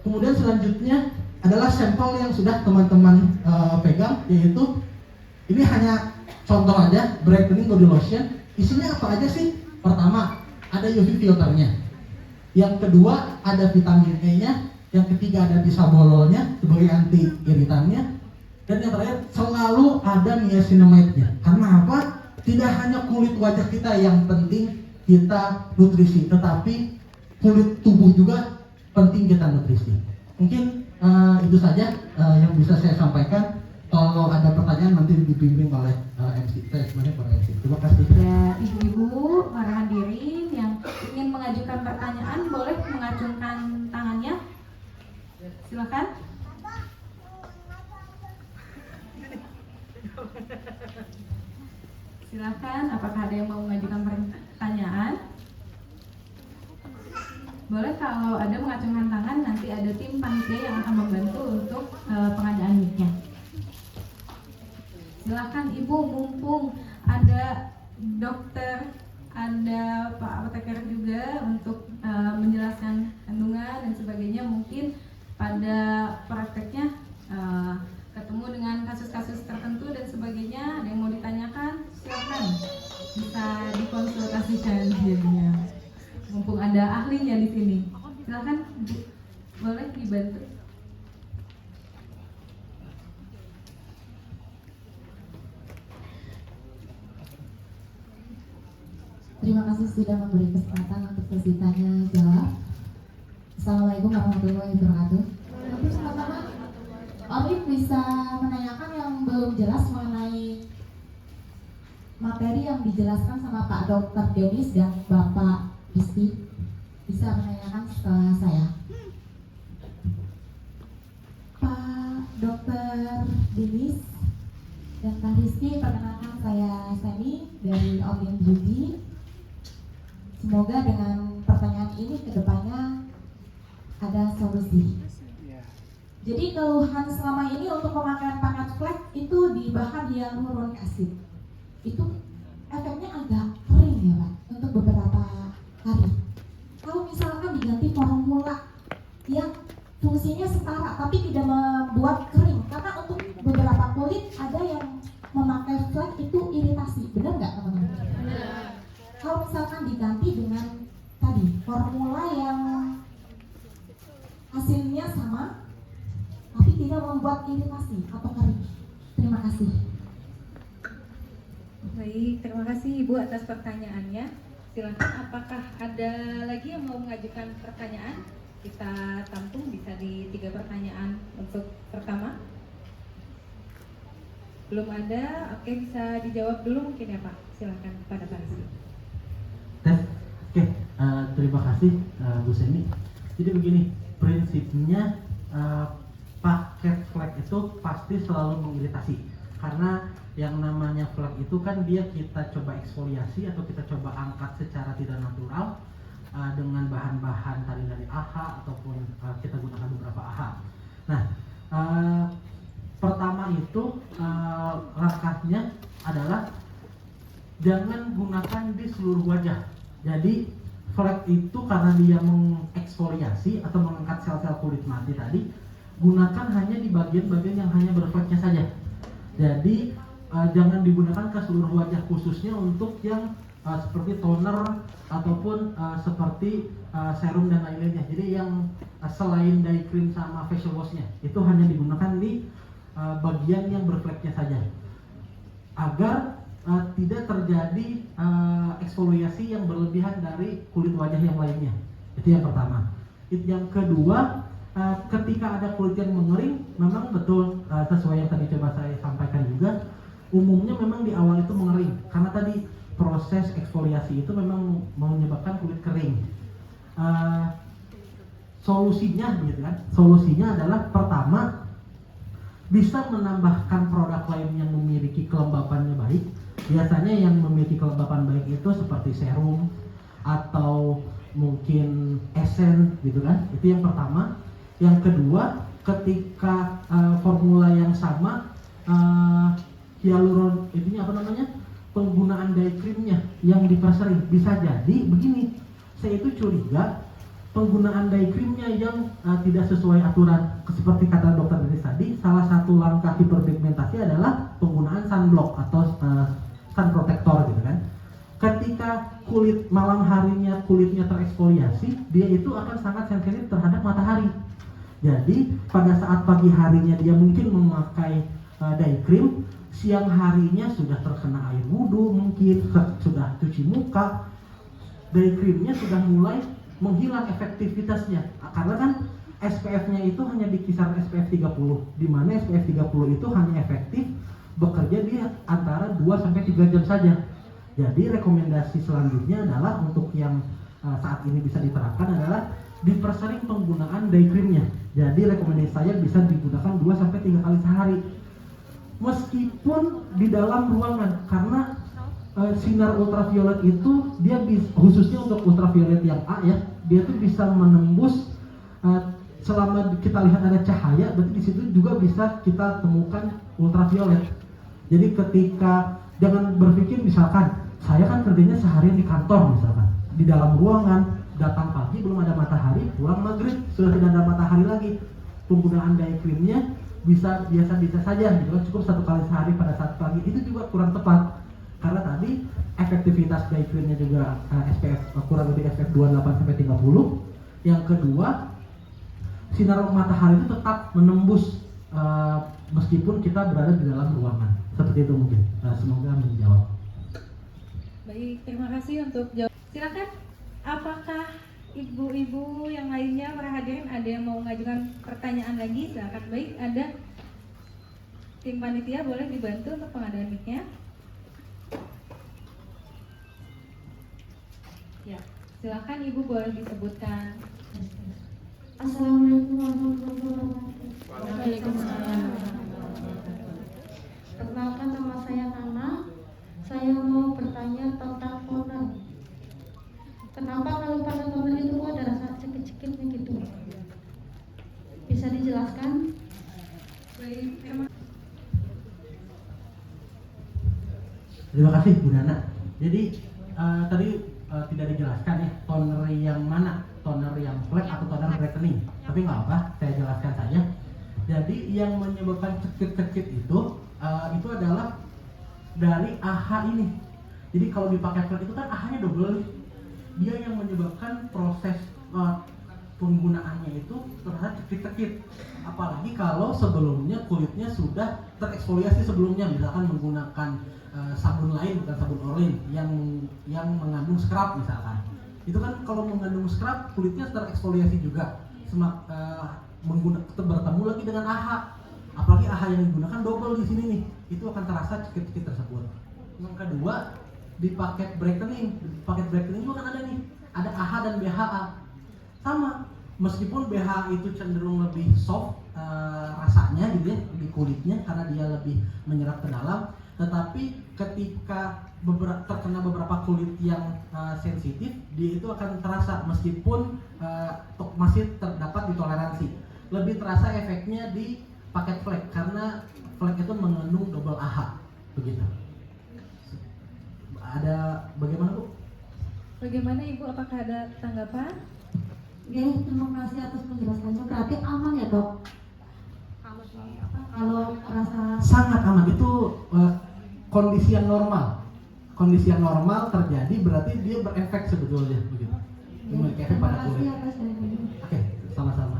Kemudian selanjutnya adalah sampel yang sudah teman-teman pegang, yaitu ini hanya contoh aja, brightening body lotion. Isinya apa aja sih? Pertama, ada UV filternya. Yang kedua ada vitamin E-nya, yang ketiga ada bisabololnya sebagai anti iritannya, dan yang terakhir selalu ada niacinamide-nya. Karena apa? Tidak hanya kulit wajah kita yang penting kita nutrisi, tetapi kulit tubuh juga penting kita nutrisi. Mungkin itu saja yang bisa saya sampaikan. Kalau ada pertanyaan nanti dibimbing oleh MC. Saya sebenarnya para MC. Terima kasih. Ya, ibu-ibu, para hadirin yang ingin mengajukan pertanyaan boleh mengacungkan tangannya. Silakan. Silakan, apakah ada yang mau mengajukan pertanyaan? Boleh, kalau ada mengacungkan tangan, nanti ada tim panitia yang akan membantu untuk pengadaan mic-nya. Silakan Ibu, mumpung ada dokter, ada Pak apoteker juga untuk menjelaskan kandungan dan sebagainya. Mungkin pada prakteknya ketemu dengan kasus-kasus tertentu dan sebagainya. Ada yang mau ditanyakan? Silakan, bisa dikonsultasikan jadinya. Mumpung ada ahlinya di sini. Silakan Bu, boleh dibantu. Terima kasih sudah memberi kesempatan untuk sesi tanya jawab. Assalamualaikum warahmatullahi wabarakatuh. Terus pertama, Orif bisa menanyakan yang belum jelas mengenai materi yang dijelaskan sama Pak Dr. Denis dan Bapak Rizky. Bisa menanyakan setelah saya. Pak Dr. Denis dan Pak Rizky, perkenalkan saya Semi dari Orlin Beauty. Semoga dengan pertanyaan ini kedepannya ada solusi. Jadi keluhan selama ini untuk pemakaian paket flek itu di bahan hyaluronic acid. Itu efeknya agak kering ya Pak untuk beberapa hari. Kalau misalkan diganti formula yang fungsinya setara tapi tidak membuat kering, karena untuk beberapa kulit ada yang memakai flek itu iritasi, benar nggak teman-teman? Kalau misalkan diganti dengan tadi formula yang hasilnya sama tapi tidak membuat iritasi atau kering. Terima kasih. Baik, terima kasih Ibu atas pertanyaannya. Silakan, apakah ada lagi yang mau mengajukan pertanyaan? Kita tampung bisa di 3 pertanyaan untuk pertama. Belum ada, oke, bisa dijawab dulu mungkin ya Pak. Silakan pada Pak Rizky. Tes. Oke, terima kasih Bu Semi. Jadi begini, prinsipnya paket flek itu pasti selalu mengiritasi. Karena yang namanya flek itu kan dia kita coba eksfoliasi atau kita coba angkat secara tidak natural dengan bahan-bahan tadi dari AHA ataupun kita gunakan beberapa AHA. Nah, pertama itu langkahnya adalah jangan gunakan di seluruh wajah. Jadi flek itu karena dia mengeksfoliasi atau mengangkat sel-sel kulit mati tadi, gunakan hanya di bagian-bagian yang hanya berfleknya saja. Jadi jangan digunakan ke seluruh wajah, khususnya untuk yang seperti toner ataupun seperti serum dan lain-lainnya. Jadi yang selain day cream sama facial washnya, itu hanya digunakan di bagian yang berfleknya saja, agar tidak terjadi eksfoliasi yang berlebihan dari kulit wajah yang lainnya. Itu yang pertama. Yang kedua, ketika ada kulit yang mengering, memang betul sesuai yang tadi coba saya sampaikan juga, umumnya memang di awal itu mengering karena tadi proses eksfoliasi itu memang menyebabkan kulit kering. Solusinya begitu kan? Solusinya adalah pertama, bisa menambahkan produk lain yang memiliki kelembapannya baik. Biasanya yang memiliki kelembapan baik itu seperti serum atau mungkin esen gitu kan. Itu yang pertama. Yang kedua, ketika formula yang sama hyaluron itunya apa namanya? Penggunaan day creamnya yang dipersering, bisa jadi begini. Saya itu curiga penggunaan day creamnya yang tidak sesuai aturan, seperti kata dokter Denis tadi. Salah satu langkah hiperpigmentasi adalah penggunaan sunblock atau sun protector gitu kan. Ketika kulit malam harinya kulitnya tereksfoliasi, dia itu akan sangat sensitif terhadap matahari. Jadi pada saat pagi harinya dia mungkin memakai day cream, siang harinya sudah terkena air wudhu, mungkin sudah cuci muka, day creamnya sudah mulai menghilang efektivitasnya. Karena kan SPF-nya itu hanya di kisaran SPF 30, di mana SPF 30 itu hanya efektif bekerja di antara 2-3 jam saja. Jadi rekomendasi selanjutnya adalah untuk yang saat ini bisa diterapkan adalah dipersering penggunaan day creamnya. Jadi rekomendasi saya bisa digunakan 2-3 kali sehari. Meskipun di dalam ruangan, karena sinar ultraviolet itu dia khususnya untuk ultraviolet yang A ya, dia tuh bisa menembus selama kita lihat ada cahaya, berarti di situ juga bisa kita temukan ultraviolet. Jadi ketika jangan berpikir misalkan saya kan kerjanya seharian di kantor misalkan, di dalam ruangan, datang pagi belum ada matahari, pulang maghrib sudah tidak ada matahari lagi. Penggunaan day creamnya bisa biasa-biasa saja, gitu kan, cukup 1 kali sehari pada saat pagi, itu juga kurang tepat. Karena tadi efektivitas day creamnya juga SPF kurang lebih SPF 28-30. Yang kedua, sinar matahari itu tetap menembus meskipun kita berada di dalam ruangan. Seperti itu mungkin. Semoga menjawab. Baik, terima kasih untuk jawab. Silakan, apakah ibu-ibu yang lainnya para hadirin ada yang mau mengajukan pertanyaan lagi? Silakan. Baik, ada tim panitia boleh dibantu untuk pengadaan mic-nya. Ya, silakan ibu boleh disebutkan. Assalamualaikum warahmatullahi wabarakatuh. Waalaikumsalam. Perkenalkan, nama saya Nana. Saya mau bertanya tentang toner. Kenapa kalau pakai toner itu kok ada rasa cekit-cekitnya gitu? Bisa dijelaskan? Baik, Terima kasih Bu Nana. Jadi tadi tidak dijelaskan ya toner yang mana, toner yang flat atau toner brightening. Tapi nggak apa, saya jelaskan saja. Jadi yang menyebabkan cekit-cekit itu adalah dari AHA ini. Jadi kalau dipakai flat itu kan AHA-nya double. Dia yang menyebabkan proses penggunaannya itu terhadap cekit-cekit. Apalagi kalau sebelumnya kulitnya sudah tereksfoliasi sebelumnya, misalkan menggunakan sabun lain bukan sabun Orlin yang mengandung scrub misalkan. Itu kan kalau mengandung scrub kulitnya tereksfoliasi juga. Bertemu lagi dengan AHA. Apalagi AHA yang digunakan double di sini nih, itu akan terasa cekit-cekit tersebut. Yang kedua, di paket brightening juga kan ada nih, ada AHA dan BHA. Sama, meskipun BHA itu cenderung lebih soft rasanya gitu ya di kulitnya karena dia lebih menyerap ke dalam, tetapi ketika terkena beberapa kulit yang sensitif, dia itu akan terasa meskipun masih terdapat ditoleransi. Lebih terasa efeknya di paket flek karena flek itu mengandung double AHA begitu. Ada bagaimana Bu? bagaimana Ibu? Apakah ada tanggapan? Oke, terima kasih atas penjelasannya. Berarti aman ya dok? Kalau rasa Sangat aman, itu kondisi yang normal. Kondisi yang normal terjadi berarti dia berefek sebetulnya begitu. Memiliki efek terima pada kasih kulit. atas jawabannya. Oke, sama-sama.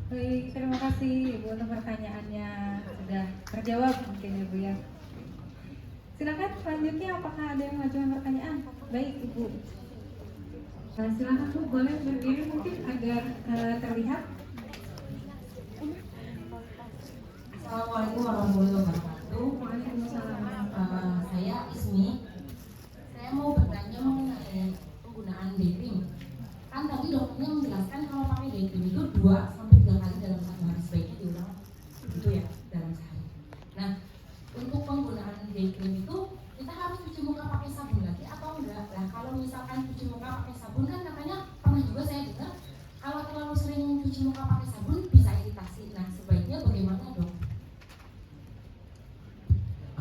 Baik, terima kasih Ibu untuk pertanyaannya, sudah terjawab mungkin Ibu ya. Silakan selanjutnya, apakah ada yang mengajukan pertanyaan? Baik Ibu. Silakan Bu, boleh berdiri mungkin agar terlihat. Assalamualaikum warahmatullahi wabarakatuh. Waalaikumsalam. Saya Ismi. Saya mau bertanya mengenai penggunaan day cream. Kan tadi dokternya menjelaskan kalau pakai day cream itu 2-3 kali dalam satu hari, sebaiknya diulang gitu ya dalam sehari. Nah, untuk penggunaan day cream itu kita harus cuci muka pakai sabun lagi atau enggak? Nah, kalau misalkan cuci muka pakai sabun kan katanya pernah juga saya dengar kalau terlalu sering cuci muka pakai sabun bisa iritasi. Nah, sebaiknya bagaimana dok?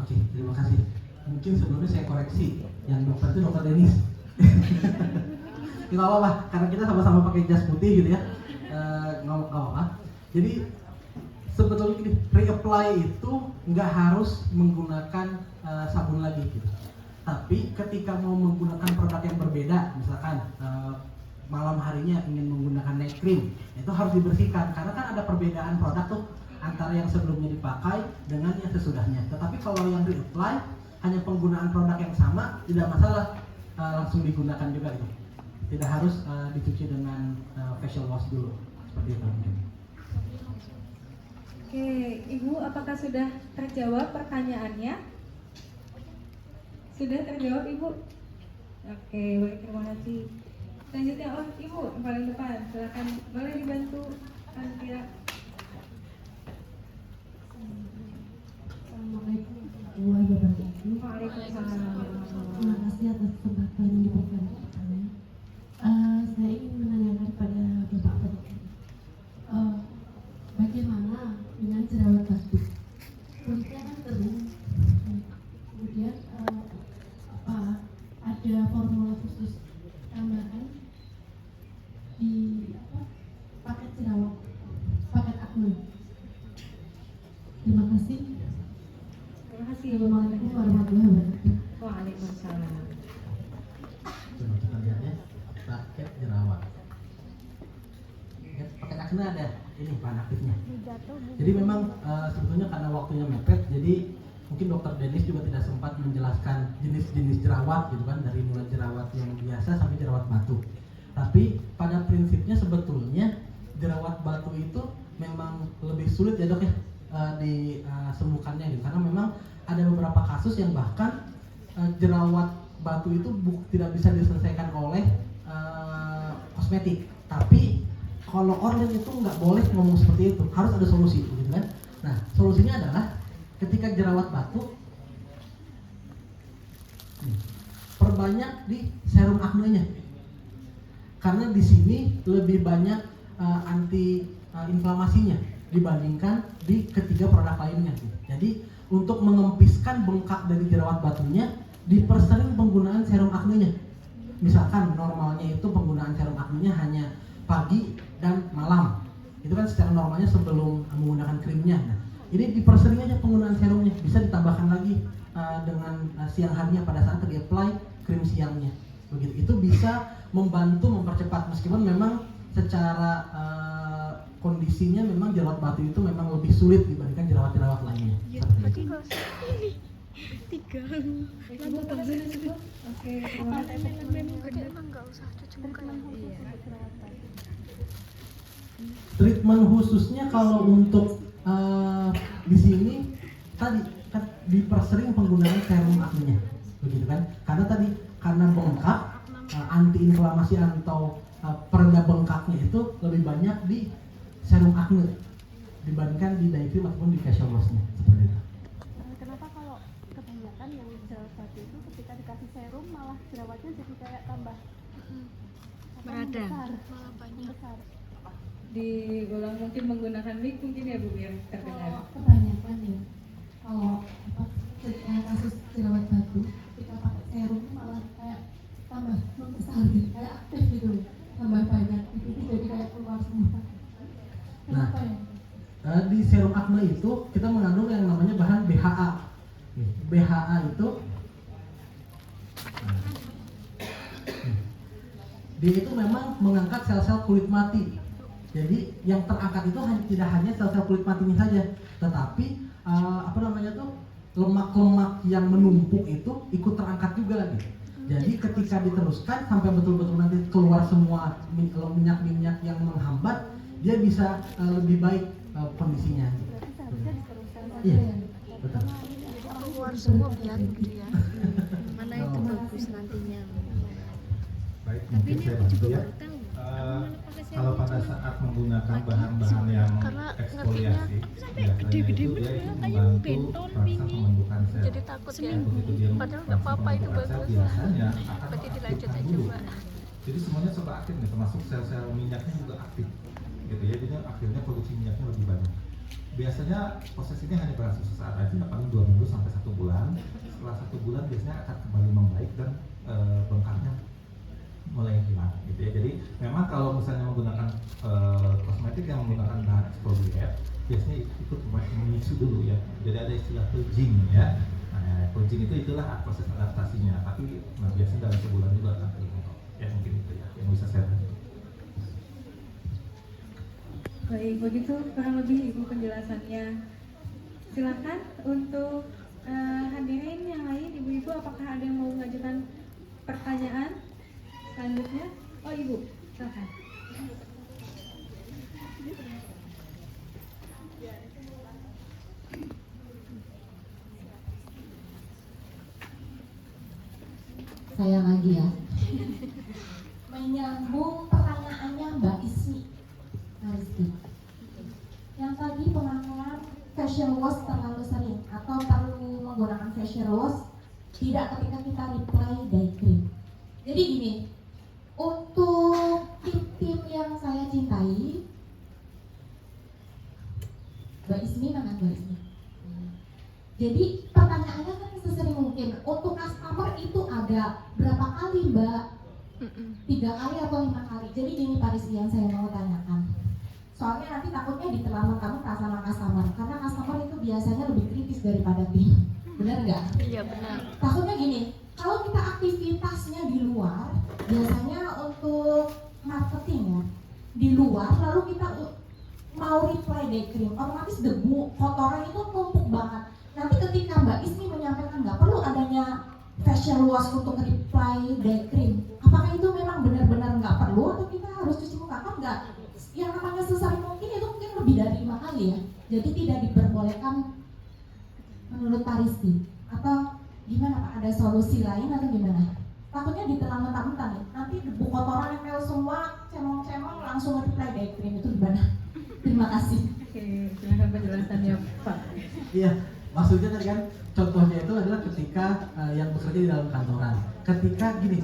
Oke, terima kasih. Mungkin sebelumnya saya koreksi, yang dokter itu dokter Denis. Nggak apa-apa, karena kita sama-sama pakai jas putih gitu ya. Nggak apa-apa. Jadi sebetulnya gini, reapply itu nggak harus menggunakan sabun lagi gitu. Tapi ketika mau menggunakan produk yang berbeda, misalkan malam harinya ingin menggunakan night cream, itu harus dibersihkan karena kan ada perbedaan produk tuh antara yang sebelumnya dipakai dengan yang sesudahnya. Tetapi kalau yang reapply hanya penggunaan produk yang sama, tidak masalah, langsung digunakan juga itu. Tidak harus dicuci dengan facial wash dulu, seperti itu mungkin. Oke, Ibu, apakah sudah terjawab pertanyaannya? Sudah terjawab, Ibu? Oke, baik, terima kasih. Selanjutnya, Ibu, yang paling depan, silakan, boleh dibantu Kira. Assalamualaikum warahmatullahi wabarakatuh. Waalaikumsalam. Terima kasih atas kesempatan yang diberikan kepada saya. Saya ingin menanyakan kepada Bapak Dokter, bagaimana dengan jerawat batu? Kulitnya kan kering, kemudian ada formula khusus tambahan di paket jerawat, paket acne. Terima kasih. Terima kasih. Assalamualaikum warahmatullahi wabarakatuh. Waalaikumsalam. Coba kita lihatnya, paket jerawat. Paket acne ada ini bahan aktifnya. Jadi memang sebetulnya karena waktunya mepet, jadi mungkin Dokter Denis juga tidak sempat menjelaskan jenis-jenis jerawat gitu kan, dari mulai jerawat yang biasa sampai jerawat batu. Tapi pada prinsipnya sebetulnya jerawat batu itu memang lebih sulit ya dok ya disembuhkannya gitu, karena memang ada beberapa kasus yang bahkan jerawat batu itu tidak bisa diselesaikan oleh kosmetik. Tapi kalau Orlin itu nggak boleh ngomong seperti itu, harus ada solusi, gitu kan? Nah, solusinya adalah ketika jerawat batu, perbanyak di serum acne-nya, karena di sini lebih banyak anti inflamasinya dibandingkan di ketiga produk lainnya. Jadi untuk mengempiskan bengkak dari jerawat batunya, dipersering penggunaan serum acne-nya. Misalkan normalnya itu penggunaan serum acne-nya hanya pagi dan malam, itu kan secara normalnya sebelum menggunakan krimnya. Nah, ini dipersering aja penggunaan serumnya, bisa ditambahkan lagi dengan siang harinya pada saat di-apply krim siangnya. Begitu, itu bisa membantu mempercepat, meskipun memang secara kondisinya memang jerawat batu itu memang lebih sulit dibandingkan jerawat-jerawat lainnya. Oke, terima Treatment khususnya kalau untuk di sini tadi kan dipersering penggunaan serum acne-nya, begitu kan? Karena bengkak, anti-inflamasi atau pereda bengkaknya itu lebih banyak di serum acne dibandingkan di day cream ataupun di facial wash-nya, seperti itu. Kenapa kalau kebanyakan yang jerawat batu itu ketika dikasih serum malah jerawatnya jadi kayak tambah Meradang. malah banyak besar. Diulang mungkin menggunakan mic mungkin ya Bu biar terdengar. Kebanyakan ya, kalau kasus jerawat batu kita pakai serum malah kayak tambah membesar gitu, kayak aktif gitu, tambah banyak itu jadi kayak keluar semua. Kenapa ya? Di serum acne itu kita mengandung yang namanya bahan BHA. BHA itu dia itu memang mengangkat sel-sel kulit mati. Jadi yang terangkat itu tidak hanya sel-sel kulit matinya saja, tetapi lemak-lemak yang menumpuk itu ikut terangkat juga gitu. Jadi ketika diteruskan sampai betul-betul nanti keluar semua minyak-minyak yang menghambat, dia bisa lebih baik kondisinya. Iya, betul. Keluar semua biar gitu ya. Mana itu bagus nantinya. Baik, mungkin saya bantu ya. Kalau pada saat menggunakan bahan-bahan yang eksfoliasi, biasanya itu dia membantu proses pembentukan sel. Jadi takut ya. Dan begitu dia Padahal nggak apa-apa itu pembentukan sel, bagus. biasanya akan Berarti dilanjut mengaktifkan aja dulu. Mbak. Jadi semuanya serba aktif nih, termasuk sel-sel minyaknya juga aktif. Gitu ya, jadi akhirnya produksi minyaknya lebih banyak. Biasanya proses ini hanya berlangsung sesaat aja, paling 2 minggu sampai 1 bulan. Setelah 1 bulan biasanya akan kembali membaik dan bengkaknya mulai hilang gitu ya. Jadi memang kalau misalnya menggunakan kosmetik yang menggunakan bahan exfoliate, biasanya ikut menyusu dulu ya. Jadi ada istilah purging ya. Nah, purging itulah proses adaptasinya. Tapi biasanya dalam sebulan juga akan hilang. Ya mungkin itu ya yang bisa saya bantu. Baik, begitu kurang lebih Ibu penjelasannya. Silakan untuk hadirin yang lain, Ibu-ibu, apakah ada yang mau mengajukan pertanyaan selanjutnya? Oh, Ibu, silakan. Saya lagi ya. Menyambung pertanyaannya Mbak Ismi Rizky. Yang tadi pemakaian facial wash terlalu sering atau perlu menggunakan facial wash tidak ketika kita reply day cream. Jadi gini, untuk tim yang saya cintai, Mbak Ismi mana Mbak Ismi? Jadi pertanyaannya kan sesering mungkin. Untuk customer itu ada berapa kali Mbak? 3 kali atau 5 kali. Jadi gini Pak Rizky yang saya mau tanyakan. Soalnya nanti takutnya diterlambat-terlambat sama customer. Karena customer itu biasanya lebih kritis daripada tim. Benar nggak? Iya benar. Takutnya gini, kalau kita aktivitasnya di luar, biasanya untuk marketing ya, di luar lalu kita mau reply day cream, otomatis debu, kotoran itu tumpuk banget. Nanti ketika Mbak Ismi menyampaikan nggak perlu adanya facial wash untuk reply day cream, apakah itu memang benar-benar nggak perlu atau kita harus cuci muka? Kan nggak, yang namanya sesering mungkin itu mungkin lebih dari 5 kali ya, jadi tidak diperbolehkan menurut Pak Rizky. Atau gimana Pak, ada solusi lain atau gimana? Takutnya ditelan mentah-mentah nih, nanti debu kotoran nempel semua, cemong-cemong langsung reply day cream, itu gimana? Terima kasih. Oke, silakan penjelasannya Pak. Iya, maksudnya tadi kan contohnya itu adalah ketika yang bekerja di dalam kantoran. Ketika gini,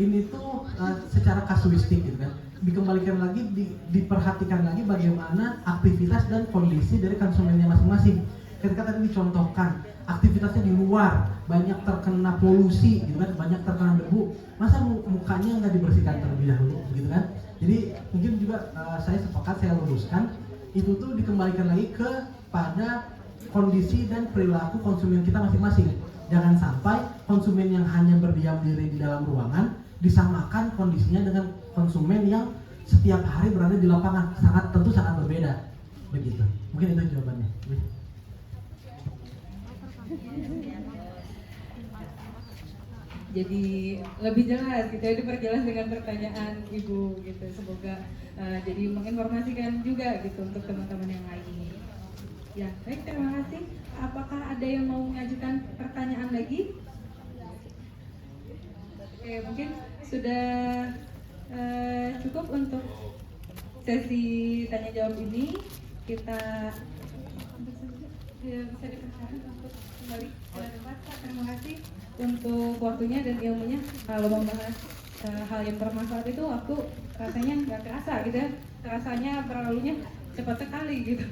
ini tuh secara kasuistik gitu kan, dikembalikan lagi, diperhatikan lagi bagaimana aktivitas dan kondisi dari konsumennya masing-masing. Ketika tadi dicontohkan aktivitasnya di luar, banyak terkena polusi gitu kan, banyak terkena debu, masa mukanya nggak dibersihkan terlebih dahulu gitu kan. Jadi mungkin juga saya sepakat, saya luruskan, itu tuh dikembalikan lagi kepada kondisi dan perilaku konsumen kita masing-masing. Jangan sampai konsumen yang hanya berdiam diri di dalam ruangan disamakan kondisinya dengan konsumen yang setiap hari berada di lapangan, tentu sangat berbeda. Begitu. Mungkin itu jawabannya. Jadi lebih jelas gitu ya, diperjelas dengan pertanyaan Ibu gitu. Semoga jadi menginformasikan juga gitu untuk teman-teman yang lain. Ya, baik, terima kasih. Apakah ada yang mau mengajukan pertanyaan lagi? Oke, mungkin sudah cukup untuk sesi tanya jawab ini. Kita bisa dipersilakan untuk kembali ke depan, Pak. Terima kasih untuk waktunya dan ilmunya. Kalau membahas hal yang bermanfaat itu waktu rasanya nggak kerasa gitu ya, rasanya berlalunya cepat sekali gitu.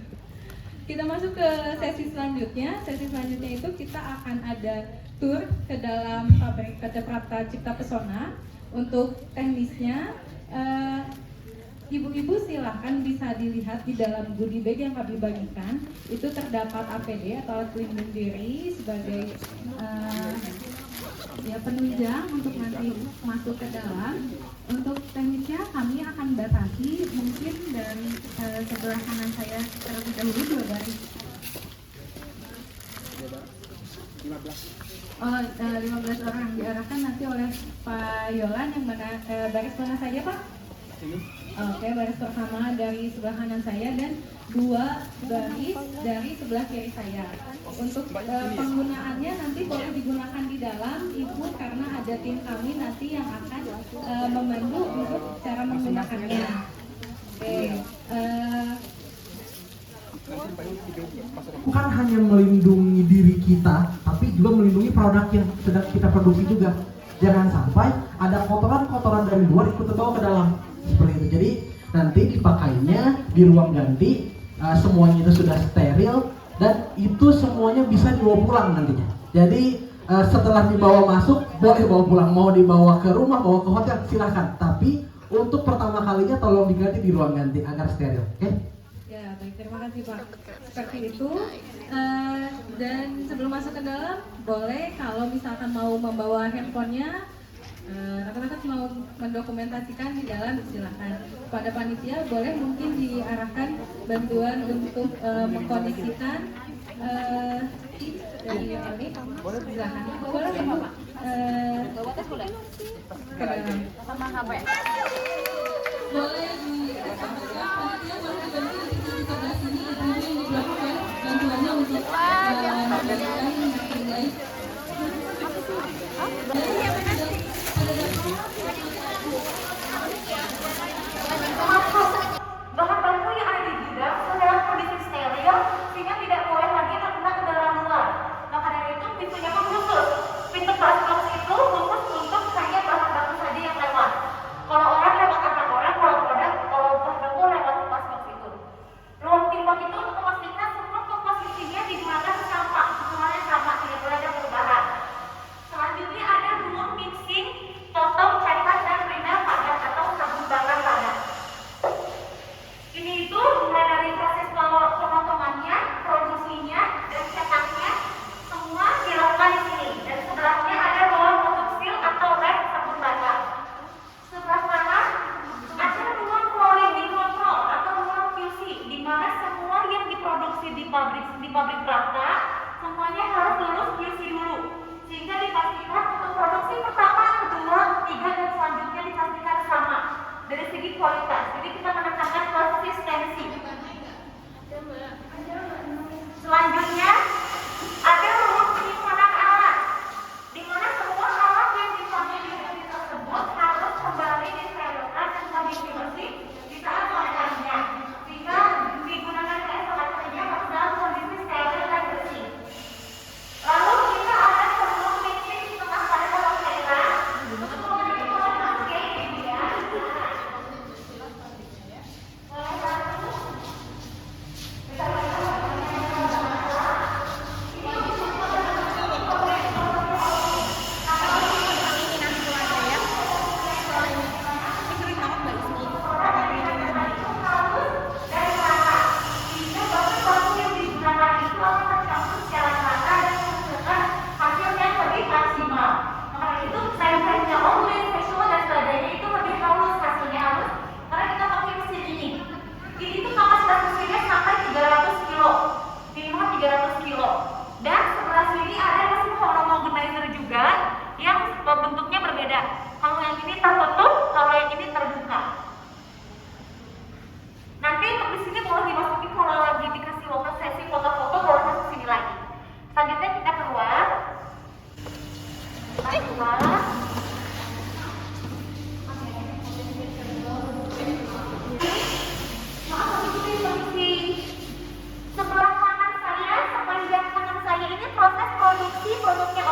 Kita masuk ke sesi selanjutnya. Sesi selanjutnya itu kita akan ada tour ke dalam pabrik PT Prapta Cipta Pesona. Untuk teknisnya, ibu-ibu silahkan bisa dilihat di dalam goodie bag yang kami bagikan. Itu terdapat APD atau alat pelindung diri sebagai ya penunjang untuk nanti masuk ke dalam. Untuk teknisnya kami akan batasi mungkin dari sebelah kanan saya terlebih dahulu 2 baris. 15 orang diarahkan nanti oleh Pak Yolan. Yang mana baris mana saja Pak? Oke, baris pertama dari sebelah kanan saya dan 2 baris dari sebelah kiri saya. Untuk penggunaannya nanti boleh digunakan di dalam Ibu, karena ada tim kami nanti yang akan membantu untuk cara menggunakannya. Oke, bukan hanya melindungi diri kita, tapi juga melindungi produk yang sedang kita produksi juga. Jangan sampai ada kotoran-kotoran dari luar ikut terbawa ke dalam, seperti itu. Jadi nanti dipakainya di ruang ganti, semuanya itu sudah steril dan itu semuanya bisa dibawa pulang nantinya. Jadi setelah dibawa masuk boleh bawa pulang, mau dibawa ke rumah, bawa ke hotel silahkan. Tapi untuk pertama kalinya tolong diganti di ruang ganti agar steril. Oke? ya baik, terima kasih Pak. Seperti itu. Dan sebelum masuk ke dalam, boleh kalau misalkan mau membawa handphonenya Rekan-rekan mau mendokumentasikan di jalan, silakan. Pada panitia boleh mungkin diarahkan bantuan untuk mengkondisikan dari ini. Silakan. Boleh ya, Bu? Bawa tes boleh? Ke dalam. Sama HP. Boleh disampaikan, panitia boleh dibantu di sebelah sini, ibu-ibu yang dilakukan bantuannya untuk memberikan nilai. Bahan baku yang ada di gudang dalam kondisi steril sehingga tidak boleh lagi terkena udara luar. Maka dari itu pintunya pun khusus. Pintu glass box itu khusus untuk hanya bahan baku saja yang lewat. Kalau orang lewat antar orang, kalau bahan baku lewat glass box itu. Ruang timbang itu untuk memastikan semua komposisinya digunakan sama, semuanya sama, tidak boleh ada perubahan. Selanjutnya ada ruang mixing, potong, cetak, dan primer padat atau sabun bakar padat. Ini itu mulai dari proses pemotongannya, produksinya, dan cetaknya, semua dilakukan di sini. Dan sebelahnya ada ruang motosil atau rek sabun bakar. Sebelah kanan ada ruang quality control atau ruang QC, di mana semua yang diproduksi di pabrik Prata semuanya harus lulus QC dulu, sehingga dipastikan untuk produksi pertama, kedua, ketiga, dan selanjutnya dipastikan sama dari segi kualitas. Jadi kita menekankan konsistensi. Selanjutnya ada ruang penyimpanan alat, di mana semua alat yang dipakai di unit tersebut harus kembali disterilkan dan dibersih di saat penggunaannya, sehingga digunakan keesokan harinya harus dalam kondisi steril dan bersih. Lalu kita ada ruang mixing di tengah pada dalam cairan untuk mengenai proses kayak gini ya. Mulai satu, kita dan sebelah sini ada mesin homogenizer juga yang bentuknya berbeda. Kalau yang ini tertutup, kalau yang ini terbuka. Nanti untuk di sini boleh dimasuki kalau lagi dikasih waktu sesi foto-foto, boleh masuk sini lagi. Selanjutnya kita keluar. Sebelah kanan saya, sepanjang kanan saya ini proses produksi produknya